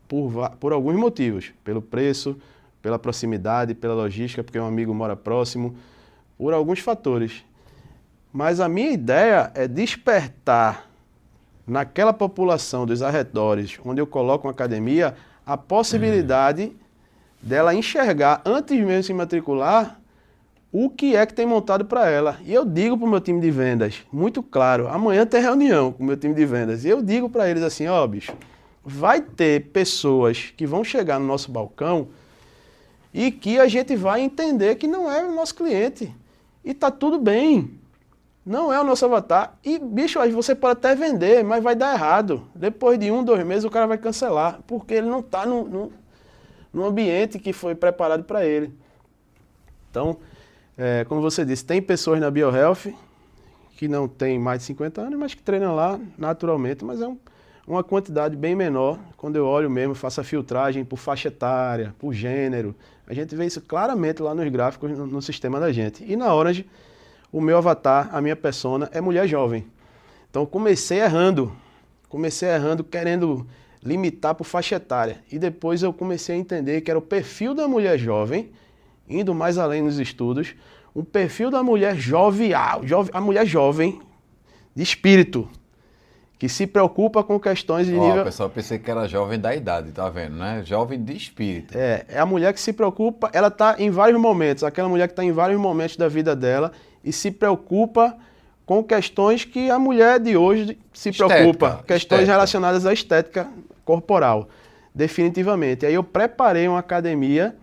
por alguns motivos. Pelo preço, pela proximidade, pela logística, porque um amigo mora próximo, por alguns fatores. Mas a minha ideia é despertar naquela população dos arredores, onde eu coloco uma academia, a possibilidade dela enxergar, antes mesmo de se matricular, o que é que tem montado para ela. E eu digo para o meu time de vendas, muito claro, amanhã tem reunião com o meu time de vendas, e eu digo para eles assim, ó, bicho, vai ter pessoas que vão chegar no nosso balcão e que a gente vai entender que não é o nosso cliente. E tá tudo bem. Não é o nosso avatar. E, bicho, você pode até vender, mas vai dar errado. Depois de 1, 2 meses o cara vai cancelar, porque ele não está no ambiente que foi preparado para ele. Então, como você disse, tem pessoas na BioHealth que não têm mais de 50 anos, mas que treinam lá naturalmente, mas é uma quantidade bem menor. Quando eu olho mesmo, faço a filtragem por faixa etária, por gênero. A gente vê isso claramente lá nos gráficos no sistema da gente. E na Orange, o meu avatar, a minha persona, é mulher jovem. Então comecei errando, querendo limitar por faixa etária. E depois eu comecei a entender que era o perfil da mulher jovem, indo mais além nos estudos, um perfil da mulher jovial, a mulher jovem, de espírito, que se preocupa com questões de nível... Pessoal, pensei que era jovem da idade, tá vendo, né? Jovem de espírito. É a mulher que se preocupa, ela está em vários momentos, aquela mulher que está em vários momentos da vida dela e se preocupa com questões que a mulher de hoje se preocupa, questões relacionadas à estética corporal, definitivamente. Aí eu preparei uma academia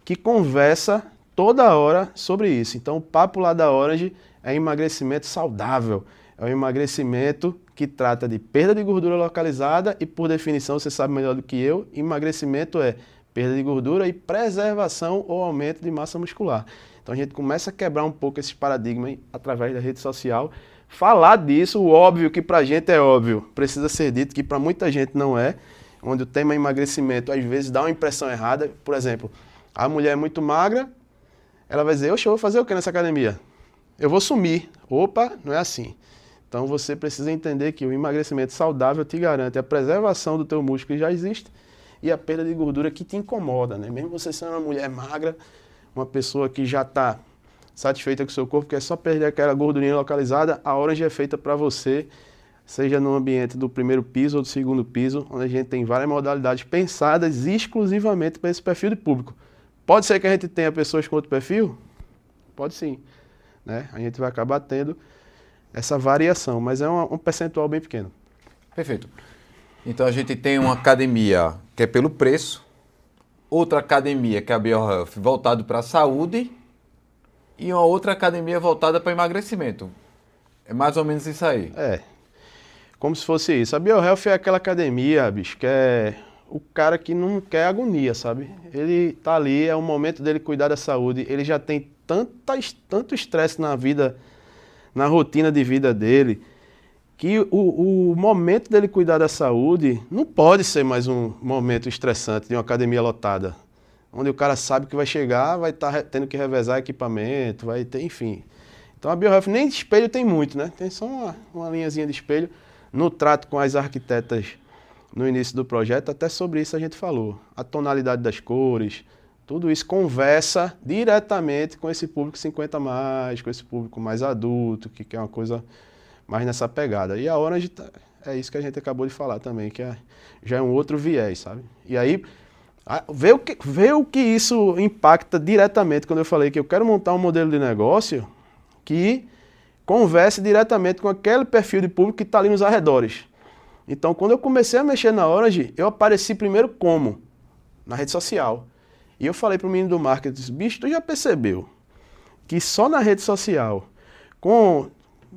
que conversa toda hora sobre isso. Então o papo lá da Orange é emagrecimento saudável, é um emagrecimento que trata de perda de gordura localizada e, por definição, você sabe melhor do que eu, emagrecimento é perda de gordura e preservação ou aumento de massa muscular. Então a gente começa a quebrar um pouco esse paradigma através da rede social, falar disso, o óbvio que pra gente é óbvio, precisa ser dito que para muita gente não é, onde o tema emagrecimento às vezes dá uma impressão errada. Por exemplo, a mulher é muito magra, ela vai dizer, oxe, eu vou fazer o que nessa academia? Eu vou sumir. Opa, não é assim. Então você precisa entender que o emagrecimento saudável te garante a preservação do teu músculo que já existe e a perda de gordura que te incomoda, né? Mesmo você sendo uma mulher magra, uma pessoa que já está satisfeita com o seu corpo, que é só perder aquela gordurinha localizada, a Orange é feita para você, seja no ambiente do primeiro piso ou do segundo piso, onde a gente tem várias modalidades pensadas exclusivamente para esse perfil de público. Pode ser que a gente tenha pessoas com outro perfil? Pode sim, né? A gente vai acabar tendo essa variação, mas é um percentual bem pequeno. Perfeito. Então a gente tem uma academia que é pelo preço, outra academia que é a BioHealth voltada para a saúde e uma outra academia voltada para emagrecimento. É mais ou menos isso aí. É, como se fosse isso. A BioHealth é aquela academia, bicho, que é o cara que não quer agonia, sabe? Ele tá ali, é o momento dele cuidar da saúde, ele já tem tanto estresse na vida, na rotina de vida dele, que o momento dele cuidar da saúde não pode ser mais um momento estressante de uma academia lotada, onde o cara sabe que vai chegar, vai estar tendo que revezar equipamento, vai ter, enfim. Então a BioHealth nem de espelho tem muito, né? Tem só uma linhazinha de espelho. No trato com as arquitetas no início do projeto, até sobre isso a gente falou. A tonalidade das cores, tudo isso conversa diretamente com esse público 50 mais, com esse público mais adulto, que quer uma coisa mais nessa pegada. E a Orange é isso que a gente acabou de falar também, que já é um outro viés, sabe? E aí, vê o que isso impacta diretamente quando eu falei que eu quero montar um modelo de negócio que converse diretamente com aquele perfil de público que está ali nos arredores. Então, quando eu comecei a mexer na Orange, eu apareci primeiro como? Na rede social. E eu falei para o menino do marketing, bicho, tu já percebeu que só na rede social, com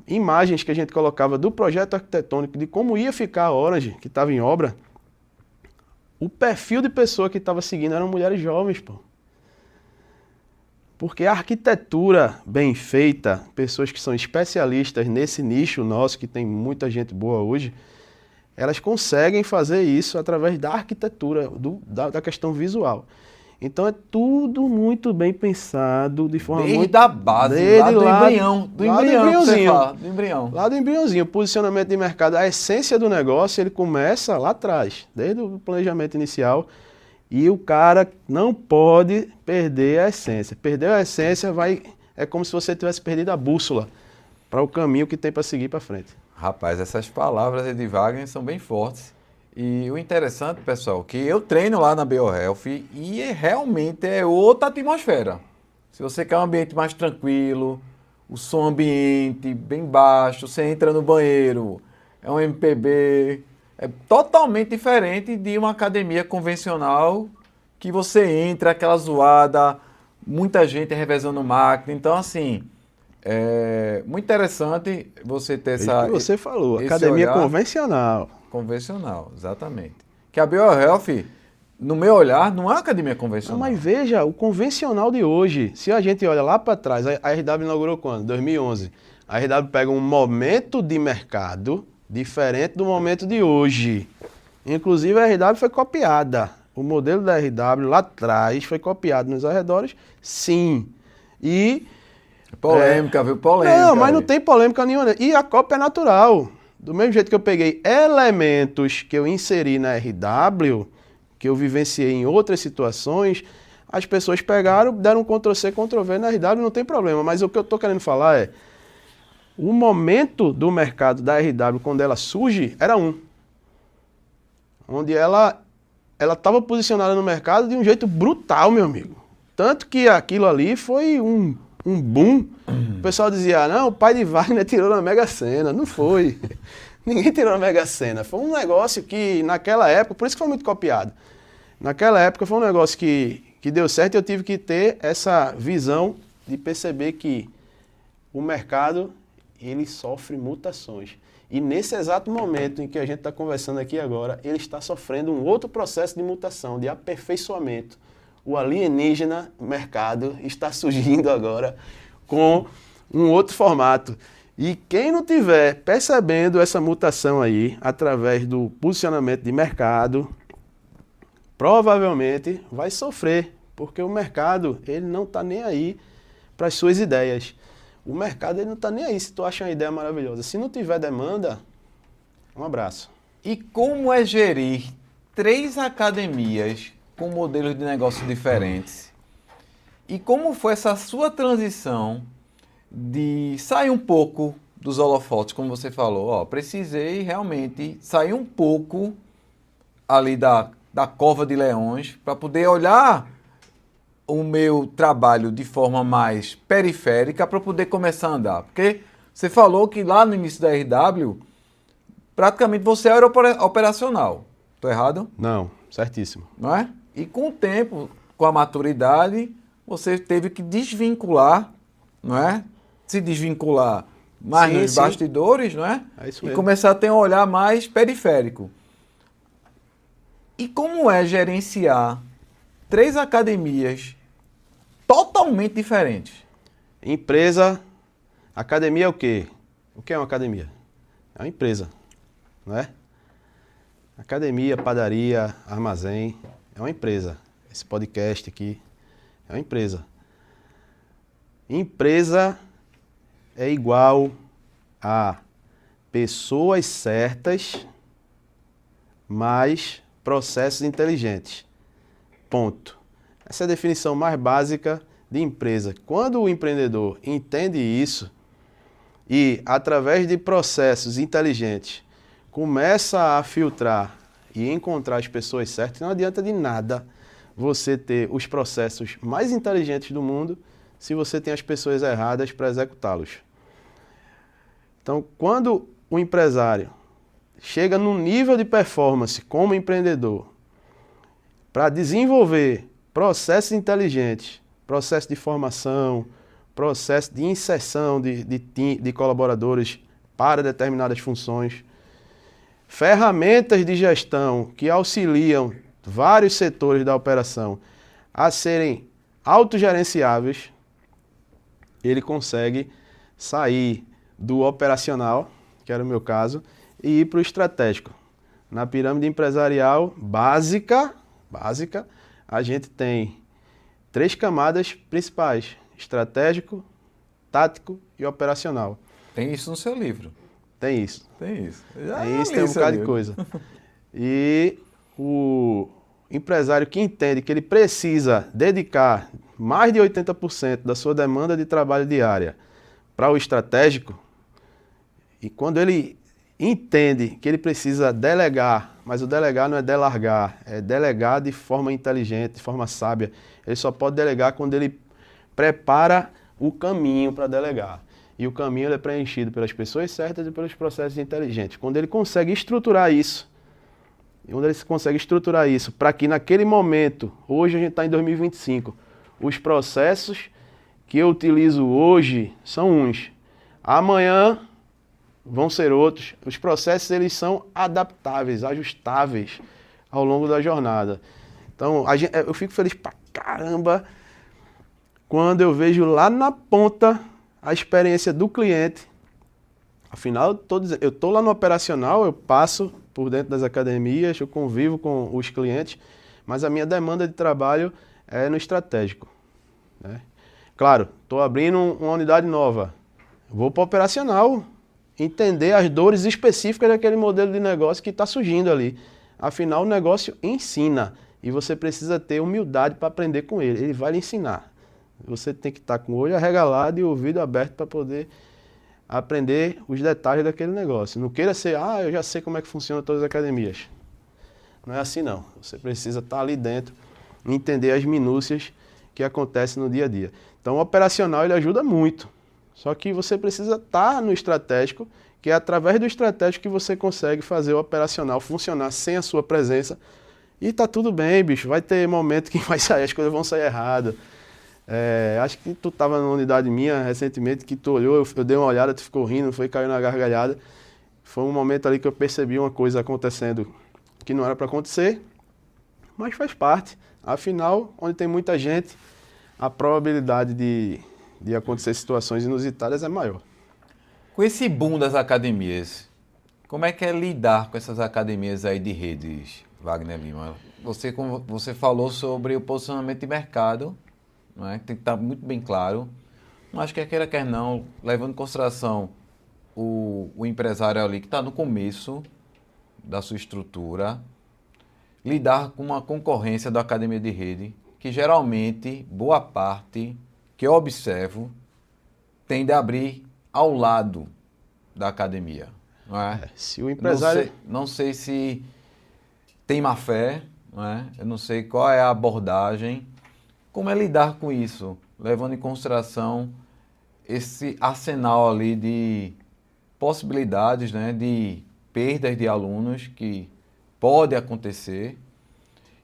imagens que a gente colocava do projeto arquitetônico, de como ia ficar a Orange, que estava em obra, o perfil de pessoa que estava seguindo eram mulheres jovens, pô. Porque a arquitetura bem feita, pessoas que são especialistas nesse nicho nosso, que tem muita gente boa hoje, elas conseguem fazer isso através da arquitetura, da questão visual. Então é tudo muito bem pensado, de forma Desde muito... a base, lá do embrião. Do embriãozinho. Do embrião. Lá do embriãozinho. O posicionamento de mercado, a essência do negócio, ele começa lá atrás, desde o planejamento inicial. E o cara não pode perder a essência. Perdeu a essência, é como se você tivesse perdido a bússola para o caminho que tem para seguir para frente. Rapaz, essas palavras de Wagner são bem fortes. E o interessante, pessoal, que eu treino lá na BioHealth e realmente é outra atmosfera. Se você quer um ambiente mais tranquilo, o som ambiente bem baixo, você entra no banheiro, é um MPB, é totalmente diferente de uma academia convencional que você entra, aquela zoada, muita gente revezando máquina. Então, assim, é muito interessante você ter essa... que você falou, academia convencional. Convencional, exatamente. Que a BioHealth, no meu olhar, não é uma academia convencional. Não, mas veja, o convencional de hoje, se a gente olha lá para trás, a RW inaugurou quando? 2011. A RW pega um momento de mercado diferente do momento de hoje. Inclusive a RW foi copiada. O modelo da RW lá atrás foi copiado nos arredores, sim. E... polêmica, viu? Polêmica. Não, mas não tem polêmica nenhuma. E a cópia é natural. Do mesmo jeito que eu peguei elementos que eu inseri na RW, que eu vivenciei em outras situações, as pessoas pegaram, deram um Ctrl+C, Ctrl+V na RW, não tem problema. Mas o que eu estou querendo falar é, o momento do mercado da RW, quando ela surge, era onde ela estava posicionada no mercado de um jeito brutal, meu amigo. Tanto que aquilo ali foi um boom. O pessoal dizia, não, o pai de Wagner tirou na Mega Sena. Não foi. Ninguém tirou na Mega Sena. Foi um negócio que, naquela época, por isso que foi muito copiado. Naquela época foi um negócio que deu certo e eu tive que ter essa visão de perceber que o mercado, ele sofre mutações. E nesse exato momento em que a gente está conversando aqui agora, ele está sofrendo um outro processo de mutação, de aperfeiçoamento. O alienígena mercado está surgindo agora com um outro formato. E quem não tiver percebendo essa mutação aí, através do posicionamento de mercado, provavelmente vai sofrer, porque o mercado ele não está nem aí para as suas ideias. O mercado ele não está nem aí se tu acha uma ideia maravilhosa. Se não tiver demanda, um abraço. E como é gerir 3 academias com modelos de negócio diferentes? E como foi essa sua transição de sair um pouco dos holofotes, como você falou? Ó, precisei realmente sair um pouco ali da cova de leões para poder olhar o meu trabalho de forma mais periférica para poder começar a andar. Porque você falou que lá no início da RW, praticamente você era operacional. Estou errado? Não, certíssimo. Não é? E com o tempo, com a maturidade, você teve que desvincular, não é? Se desvincular mais nos bastidores, não é? É isso e mesmo. começar a ter um olhar mais periférico. E como é gerenciar 3 academias totalmente diferentes? Empresa, academia é o quê? O que é uma academia? É uma empresa, não é? Academia, padaria, armazém, é uma empresa. Esse podcast aqui é uma empresa. Empresa é igual a pessoas certas mais processos inteligentes. Ponto. Essa é a definição mais básica de empresa. Quando o empreendedor entende isso e, através de processos inteligentes, começa a filtrar e encontrar as pessoas certas, não adianta de nada você ter os processos mais inteligentes do mundo se você tem as pessoas erradas para executá-los. Então, quando o empresário chega num nível de performance como empreendedor para desenvolver processos inteligentes, processo de formação, processo de inserção de colaboradores para determinadas funções, ferramentas de gestão que auxiliam vários setores da operação a serem autogerenciáveis, ele consegue sair do operacional, que era o meu caso, e ir para o estratégico. Na pirâmide empresarial básica, a gente tem 3 camadas principais: estratégico, tático e operacional. Tem isso no seu livro. Tem isso. Tem isso. Tem um bocado de coisa. E o empresário que entende que ele precisa dedicar mais de 80% da sua demanda de trabalho diária para o estratégico, e quando ele entende que ele precisa delegar, mas o delegar não é delargar, é delegar de forma inteligente, de forma sábia. Ele só pode delegar quando ele prepara o caminho para delegar. E o caminho ele é preenchido pelas pessoas certas e pelos processos inteligentes. Quando ele consegue estruturar isso, para que naquele momento, hoje a gente está em 2025, os processos que eu utilizo hoje são uns. Amanhã vão ser outros. Os processos eles são adaptáveis, ajustáveis ao longo da jornada. Então, eu fico feliz pra caramba quando eu vejo lá na ponta a experiência do cliente. Afinal, eu estou lá no operacional, eu passo por dentro das academias, eu convivo com os clientes, mas a minha demanda de trabalho é no estratégico, né? Claro, estou abrindo uma unidade nova, vou para o operacional, entender as dores específicas daquele modelo de negócio que está surgindo ali. Afinal, o negócio ensina e você precisa ter humildade para aprender com ele. Ele vai lhe ensinar. Você tem que estar com o olho arregalado e o ouvido aberto para poder aprender os detalhes daquele negócio. Não queira ser, eu já sei como é que funciona todas as academias. Não é assim não. Você precisa estar ali dentro e entender as minúcias que acontecem no dia a dia. Então o operacional ele ajuda muito. Só que você precisa estar no estratégico, que é através do estratégico que você consegue fazer o operacional funcionar sem a sua presença. E tá tudo bem, bicho. Vai ter momento que vai sair, as coisas vão sair erradas. Acho que tu estava numa unidade minha recentemente, que tu olhou, eu dei uma olhada, tu ficou rindo, caiu na gargalhada. Foi um momento ali que eu percebi uma coisa acontecendo que não era para acontecer, mas faz parte. Afinal, onde tem muita gente, a probabilidade de acontecer situações inusitadas é maior. Com esse boom das academias, como é que é lidar com essas academias aí de redes, Wagner Lima? Você falou sobre o posicionamento de mercado, não é? Tem que estar muito bem claro, mas quer queira, quer não, levando em consideração o empresário ali que está no começo da sua estrutura, lidar com uma concorrência da academia de rede, que geralmente, boa parte, que eu observo, tende a abrir ao lado da academia, não é? Se o empresário... Não sei se tem má fé, não é? Eu não sei qual é a abordagem. Como é lidar com isso, levando em consideração esse arsenal ali de possibilidades, né, de perdas de alunos que pode acontecer,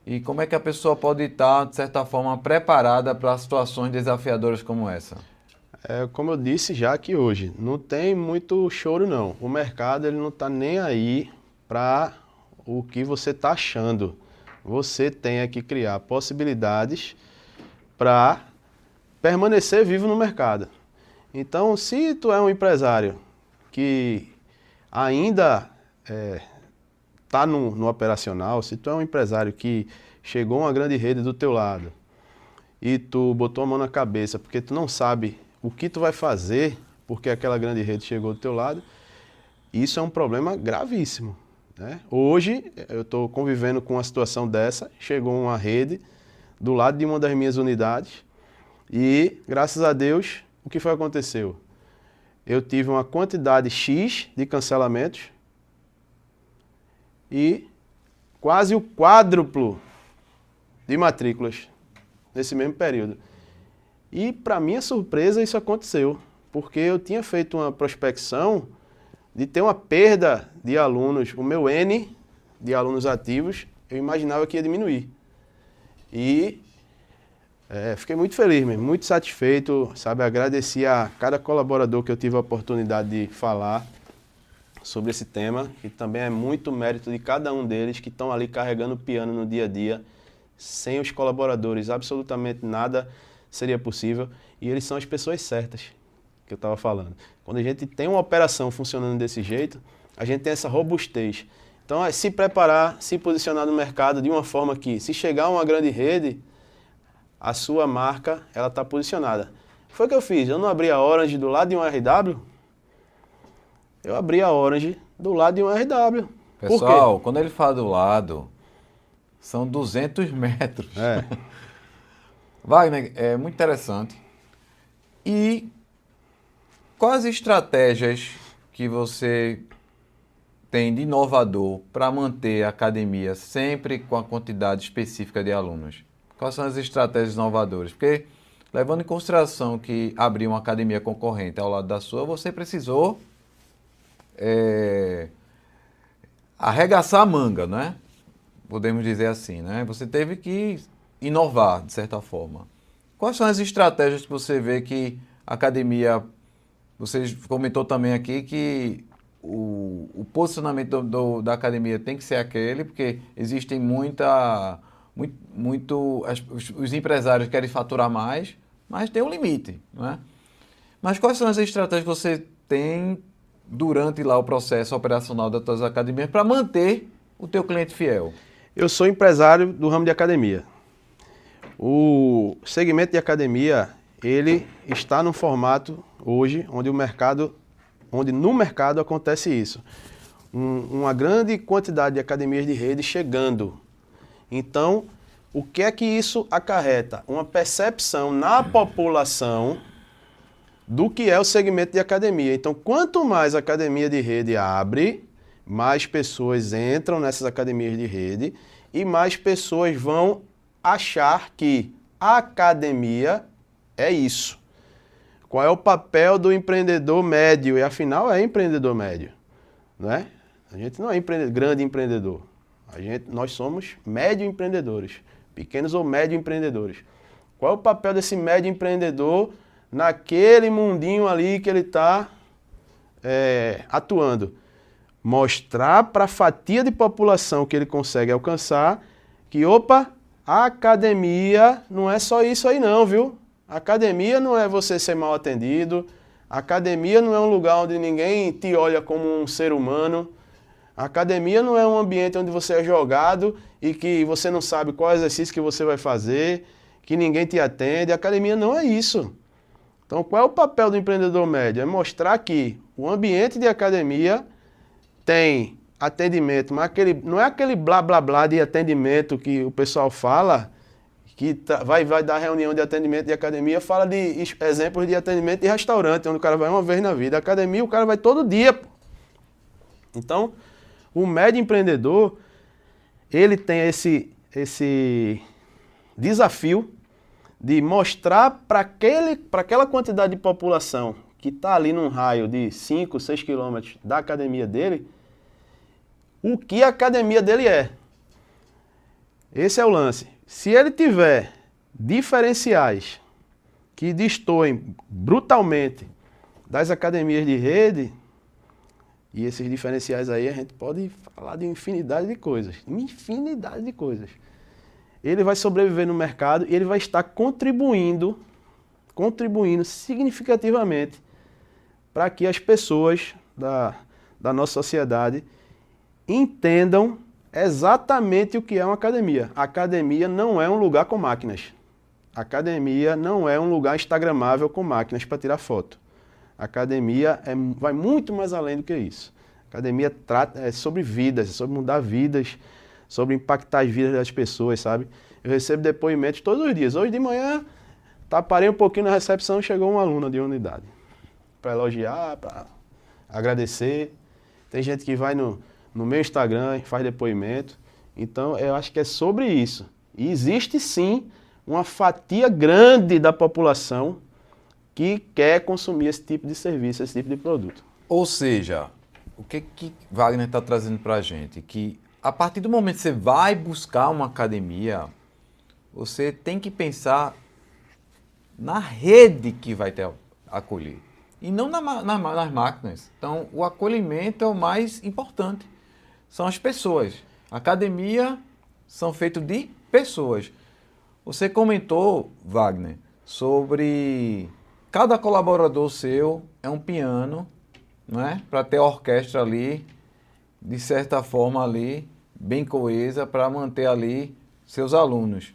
e como é que a pessoa pode estar, de certa forma, preparada para situações desafiadoras como essa? Como eu disse já aqui hoje, não tem muito choro não. O mercado ele não está nem aí para o que você está achando. Você tem que criar possibilidades para permanecer vivo no mercado. Então, se tu é um empresário que ainda está no operacional, se tu é um empresário que chegou uma grande rede do teu lado e tu botou a mão na cabeça porque tu não sabe o que tu vai fazer porque aquela grande rede chegou do teu lado, isso é um problema gravíssimo, né? Hoje, eu estou convivendo com uma situação dessa, chegou uma rede do lado de uma das minhas unidades e, graças a Deus, o que foi que aconteceu? Eu tive uma quantidade X de cancelamentos e quase o quádruplo de matrículas nesse mesmo período. E, para minha surpresa, isso aconteceu, porque eu tinha feito uma prospecção de ter uma perda de alunos, o meu N de alunos ativos, eu imaginava que ia diminuir. E fiquei muito feliz mesmo, muito satisfeito, sabe? Agradeci a cada colaborador que eu tive a oportunidade de falar sobre esse tema, que também é muito mérito de cada um deles que estão ali carregando o piano no dia a dia. Sem os colaboradores, absolutamente nada seria possível. E eles são as pessoas certas que eu estava falando. Quando a gente tem uma operação funcionando desse jeito, a gente tem essa robustez. Então, é se preparar, se posicionar no mercado de uma forma que, se chegar a uma grande rede, a sua marca, ela está posicionada. Foi o que eu fiz. Eu não abri a Orange do lado de um RW. Eu abri a Orange do lado de um RW. Pessoal, quando ele fala do lado, são 200 metros. Wagner, é muito interessante. E quais estratégias que você tem de inovador para manter a academia sempre com a quantidade específica de alunos? Quais são as estratégias inovadoras? Porque, levando em consideração que abrir uma academia concorrente ao lado da sua, você precisou arregaçar a manga, né? Podemos dizer assim, né? Você teve que inovar, de certa forma. Quais são as estratégias que você vê que a academia... Você comentou também aqui que o posicionamento da academia tem que ser aquele, porque existem os empresários querem faturar mais, mas tem um limite, né? Mas quais são as estratégias que você tem durante lá o processo operacional das tuas academias para manter o teu cliente fiel? Eu sou empresário do ramo de academia. O segmento de academia, ele está num formato hoje onde no mercado acontece isso. Uma grande quantidade de academias de rede chegando. Então, o que é que isso acarreta? Uma percepção na população do que é o segmento de academia. Então, quanto mais academia de rede abre, mais pessoas entram nessas academias de rede e mais pessoas vão achar que a academia é isso. Qual é o papel do empreendedor médio? E afinal é empreendedor médio, não é? A gente não é grande empreendedor. Nós somos médio empreendedores, pequenos ou médio empreendedores. Qual é o papel desse médio empreendedor naquele mundinho ali que ele está atuando? Mostrar para a fatia de população que ele consegue alcançar que, opa, a academia não é só isso aí não, viu? A academia não é você ser mal atendido, a academia não é um lugar onde ninguém te olha como um ser humano, a academia não é um ambiente onde você é jogado e que você não sabe qual exercício que você vai fazer, que ninguém te atende. A academia não é isso. Então, qual é o papel do empreendedor médio? É mostrar que o ambiente de academia tem atendimento, mas não é aquele blá blá blá de atendimento que o pessoal fala, que vai dar reunião de atendimento de academia, fala de exemplos de atendimento de restaurante, onde o cara vai uma vez na vida. A academia o cara vai todo dia. Pô. Então, o médio empreendedor, ele tem esse desafio de mostrar para aquela quantidade de população que está ali num raio de 5, 6 quilômetros da academia dele, o que a academia dele é. Esse é o lance. Se ele tiver diferenciais que destoem brutalmente das academias de rede, e esses diferenciais aí a gente pode falar de infinidade de coisas. Infinidade de coisas. Ele vai sobreviver no mercado e ele vai estar contribuindo significativamente para que as pessoas da nossa sociedade entendam exatamente o que é uma academia. A academia não é um lugar com máquinas. A academia não é um lugar instagramável com máquinas para tirar foto. A academia vai muito mais além do que isso. A academia é sobre vidas, é sobre mudar vidas, sobre impactar as vidas das pessoas, sabe? Eu recebo depoimentos todos os dias. Hoje de manhã, parei um pouquinho na recepção, chegou uma aluna de unidade. Para elogiar, para agradecer. Tem gente que vai no meu Instagram e faz depoimento. Então, eu acho que é sobre isso. E existe sim uma fatia grande da população que quer consumir esse tipo de serviço, esse tipo de produto. Ou seja, o que Wagner está trazendo para a gente? Que a partir do momento que você vai buscar uma academia, você tem que pensar na rede que vai te acolher e não nas máquinas. Então, o acolhimento é o mais importante. São as pessoas. A academia são feitas de pessoas. Você comentou, Wagner, sobre cada colaborador seu é um piano, né? Para ter a orquestra ali, de certa forma ali, bem coesa, para manter ali seus alunos.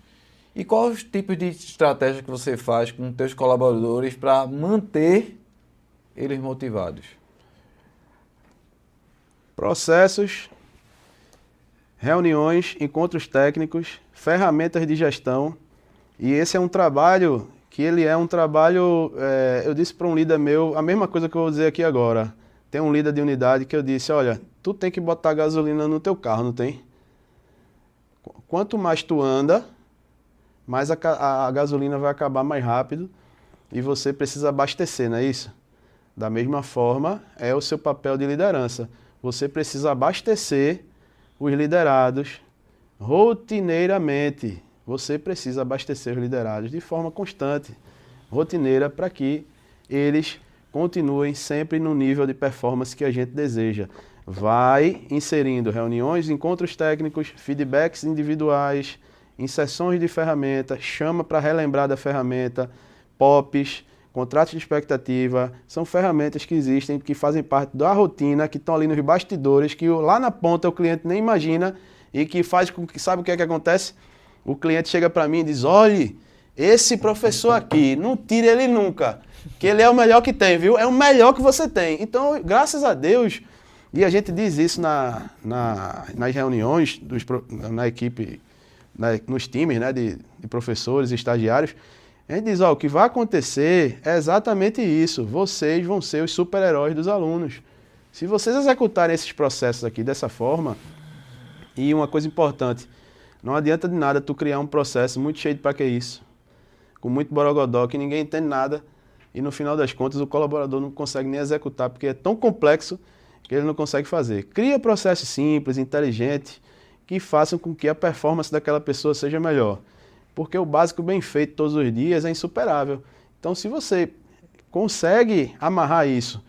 E quais os tipos de estratégia que você faz com os seus colaboradores para manter eles motivados? Processos, reuniões, encontros técnicos, ferramentas de gestão. E esse é um trabalho que ele é um trabalho, eu disse para um líder meu, a mesma coisa que eu vou dizer aqui agora. Tem um líder de unidade que eu disse, olha, tu tem que botar gasolina no teu carro, não tem? Quanto mais tu anda, mais a gasolina vai acabar mais rápido e você precisa abastecer, não é isso? Da mesma forma, é o seu papel de liderança. Você precisa abastecer os liderados rotineiramente. Você precisa abastecer os liderados de forma constante, rotineira, para que eles continuem sempre no nível de performance que a gente deseja. Vai inserindo reuniões, encontros técnicos, feedbacks individuais, inserções de ferramentas, chama para relembrar da ferramenta, POPs, contratos de expectativa, são ferramentas que existem, que fazem parte da rotina, que estão ali nos bastidores, que lá na ponta o cliente nem imagina e que faz com que, sabe o que é que acontece? O cliente chega para mim e diz, olhe, esse professor aqui, não tire ele nunca, que ele é o melhor que tem, viu? É o melhor que você tem. Então, graças a Deus, e a gente diz isso nas reuniões, na equipe, nos times, né, de professores e estagiários, a gente diz, ó, o que vai acontecer é exatamente isso, vocês vão ser os super-heróis dos alunos. Se vocês executarem esses processos aqui dessa forma, e uma coisa importante, não adianta de nada tu criar um processo muito cheio de pra que isso, com muito borogodó, que ninguém entende nada, e no final das contas o colaborador não consegue nem executar, porque é tão complexo que ele não consegue fazer. Cria processos simples, inteligentes, que façam com que a performance daquela pessoa seja melhor. Porque o básico bem feito todos os dias é insuperável. Então, se você consegue amarrar isso,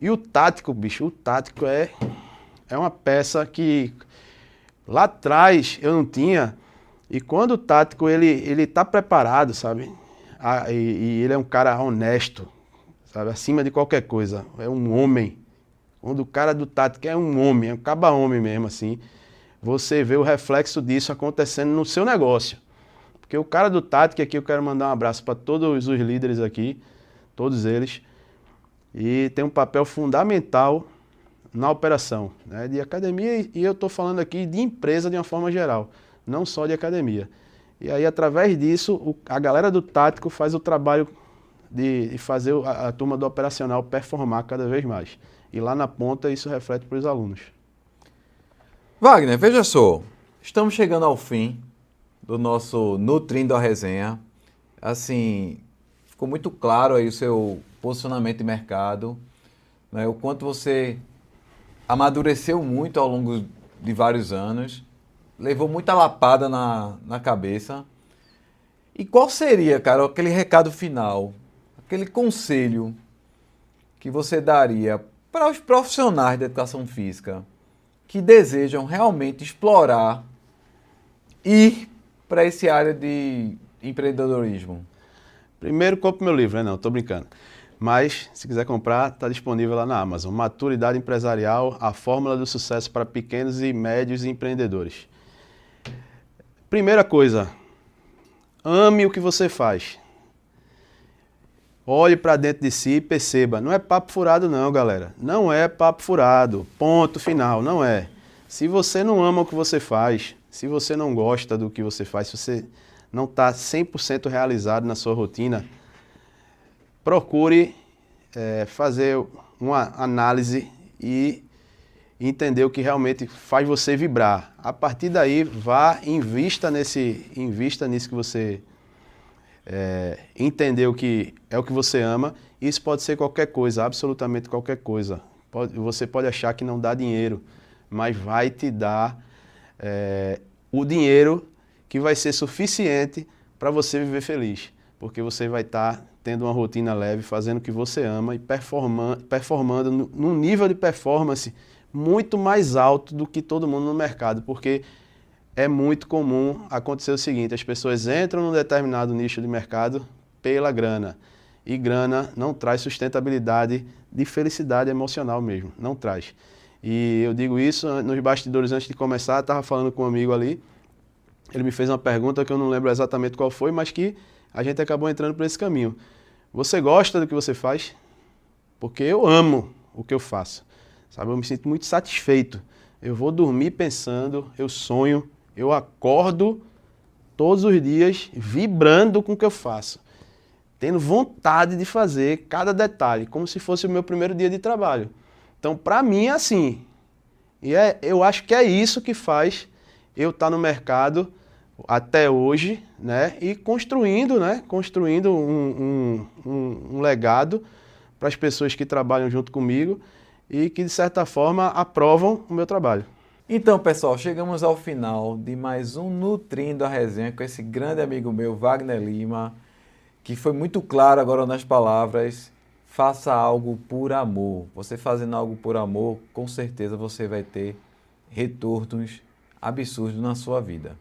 e o tático, bicho, o tático é uma peça que lá atrás eu não tinha, e quando o tático ele tá preparado, sabe? E ele é um cara honesto, sabe? Acima de qualquer coisa, é um homem. Quando o cara do tático é um homem, é um caba-homem mesmo, assim, você vê o reflexo disso acontecendo no seu negócio. Porque o cara do tático, aqui eu quero mandar um abraço para todos os líderes aqui, todos eles, e tem um papel fundamental na operação, né, de academia, e eu estou falando aqui de empresa de uma forma geral, não só de academia. E aí, através disso, a galera do tático faz o trabalho de fazer a turma do operacional performar cada vez mais. E lá na ponta isso reflete para os alunos. Wagner, veja só, estamos chegando ao fim do nosso Nutrindo a Resenha. Assim, ficou muito claro aí o seu posicionamento de mercado, né, o quanto você amadureceu muito ao longo de vários anos, levou muita lapada na cabeça. E qual seria, cara, aquele recado final, aquele conselho que você daria para os profissionais da educação física que desejam realmente explorar e ir para essa área de empreendedorismo? Primeiro, compre meu livro, né? Não, estou brincando. Mas, se quiser comprar, está disponível lá na Amazon. Maturidade Empresarial, a fórmula do sucesso para pequenos e médios empreendedores. Primeira coisa, ame o que você faz. Olhe para dentro de si e perceba. Não é papo furado não, galera. Não é papo furado. Ponto final, não é. Se você não ama o que você faz, se você não gosta do que você faz, se você não está 100% realizado na sua rotina, procure fazer uma análise e entender o que realmente faz você vibrar. A partir daí, invista nisso que você entender o que é o que você ama. Isso pode ser qualquer coisa, absolutamente qualquer coisa. Você pode achar que não dá dinheiro, mas vai te dar o dinheiro que vai ser suficiente para você viver feliz. Porque você vai estar tendo uma rotina leve, fazendo o que você ama e performando num nível de performance muito mais alto do que todo mundo no mercado. Porque é muito comum acontecer o seguinte: as pessoas entram num determinado nicho de mercado pela grana. E grana não traz sustentabilidade de felicidade emocional mesmo, não traz. E eu digo isso nos bastidores antes de começar, estava falando com um amigo ali, ele me fez uma pergunta que eu não lembro exatamente qual foi, mas que a gente acabou entrando por esse caminho. Você gosta do que você faz? Porque eu amo o que eu faço, sabe? Eu me sinto muito satisfeito. Eu vou dormir pensando, eu sonho, eu acordo todos os dias vibrando com o que eu faço, tendo vontade de fazer cada detalhe, como se fosse o meu primeiro dia de trabalho. Então, para mim, é assim. E eu acho que é isso que faz eu estar no mercado até hoje, né? E construindo, né? Construindo um legado para as pessoas que trabalham junto comigo e que, de certa forma, aprovam o meu trabalho. Então, pessoal, chegamos ao final de mais um Nutrindo a Resenha com esse grande amigo meu, Wagner Lima, que foi muito claro agora nas palavras: faça algo por amor. Você fazendo algo por amor, com certeza você vai ter retornos absurdos na sua vida.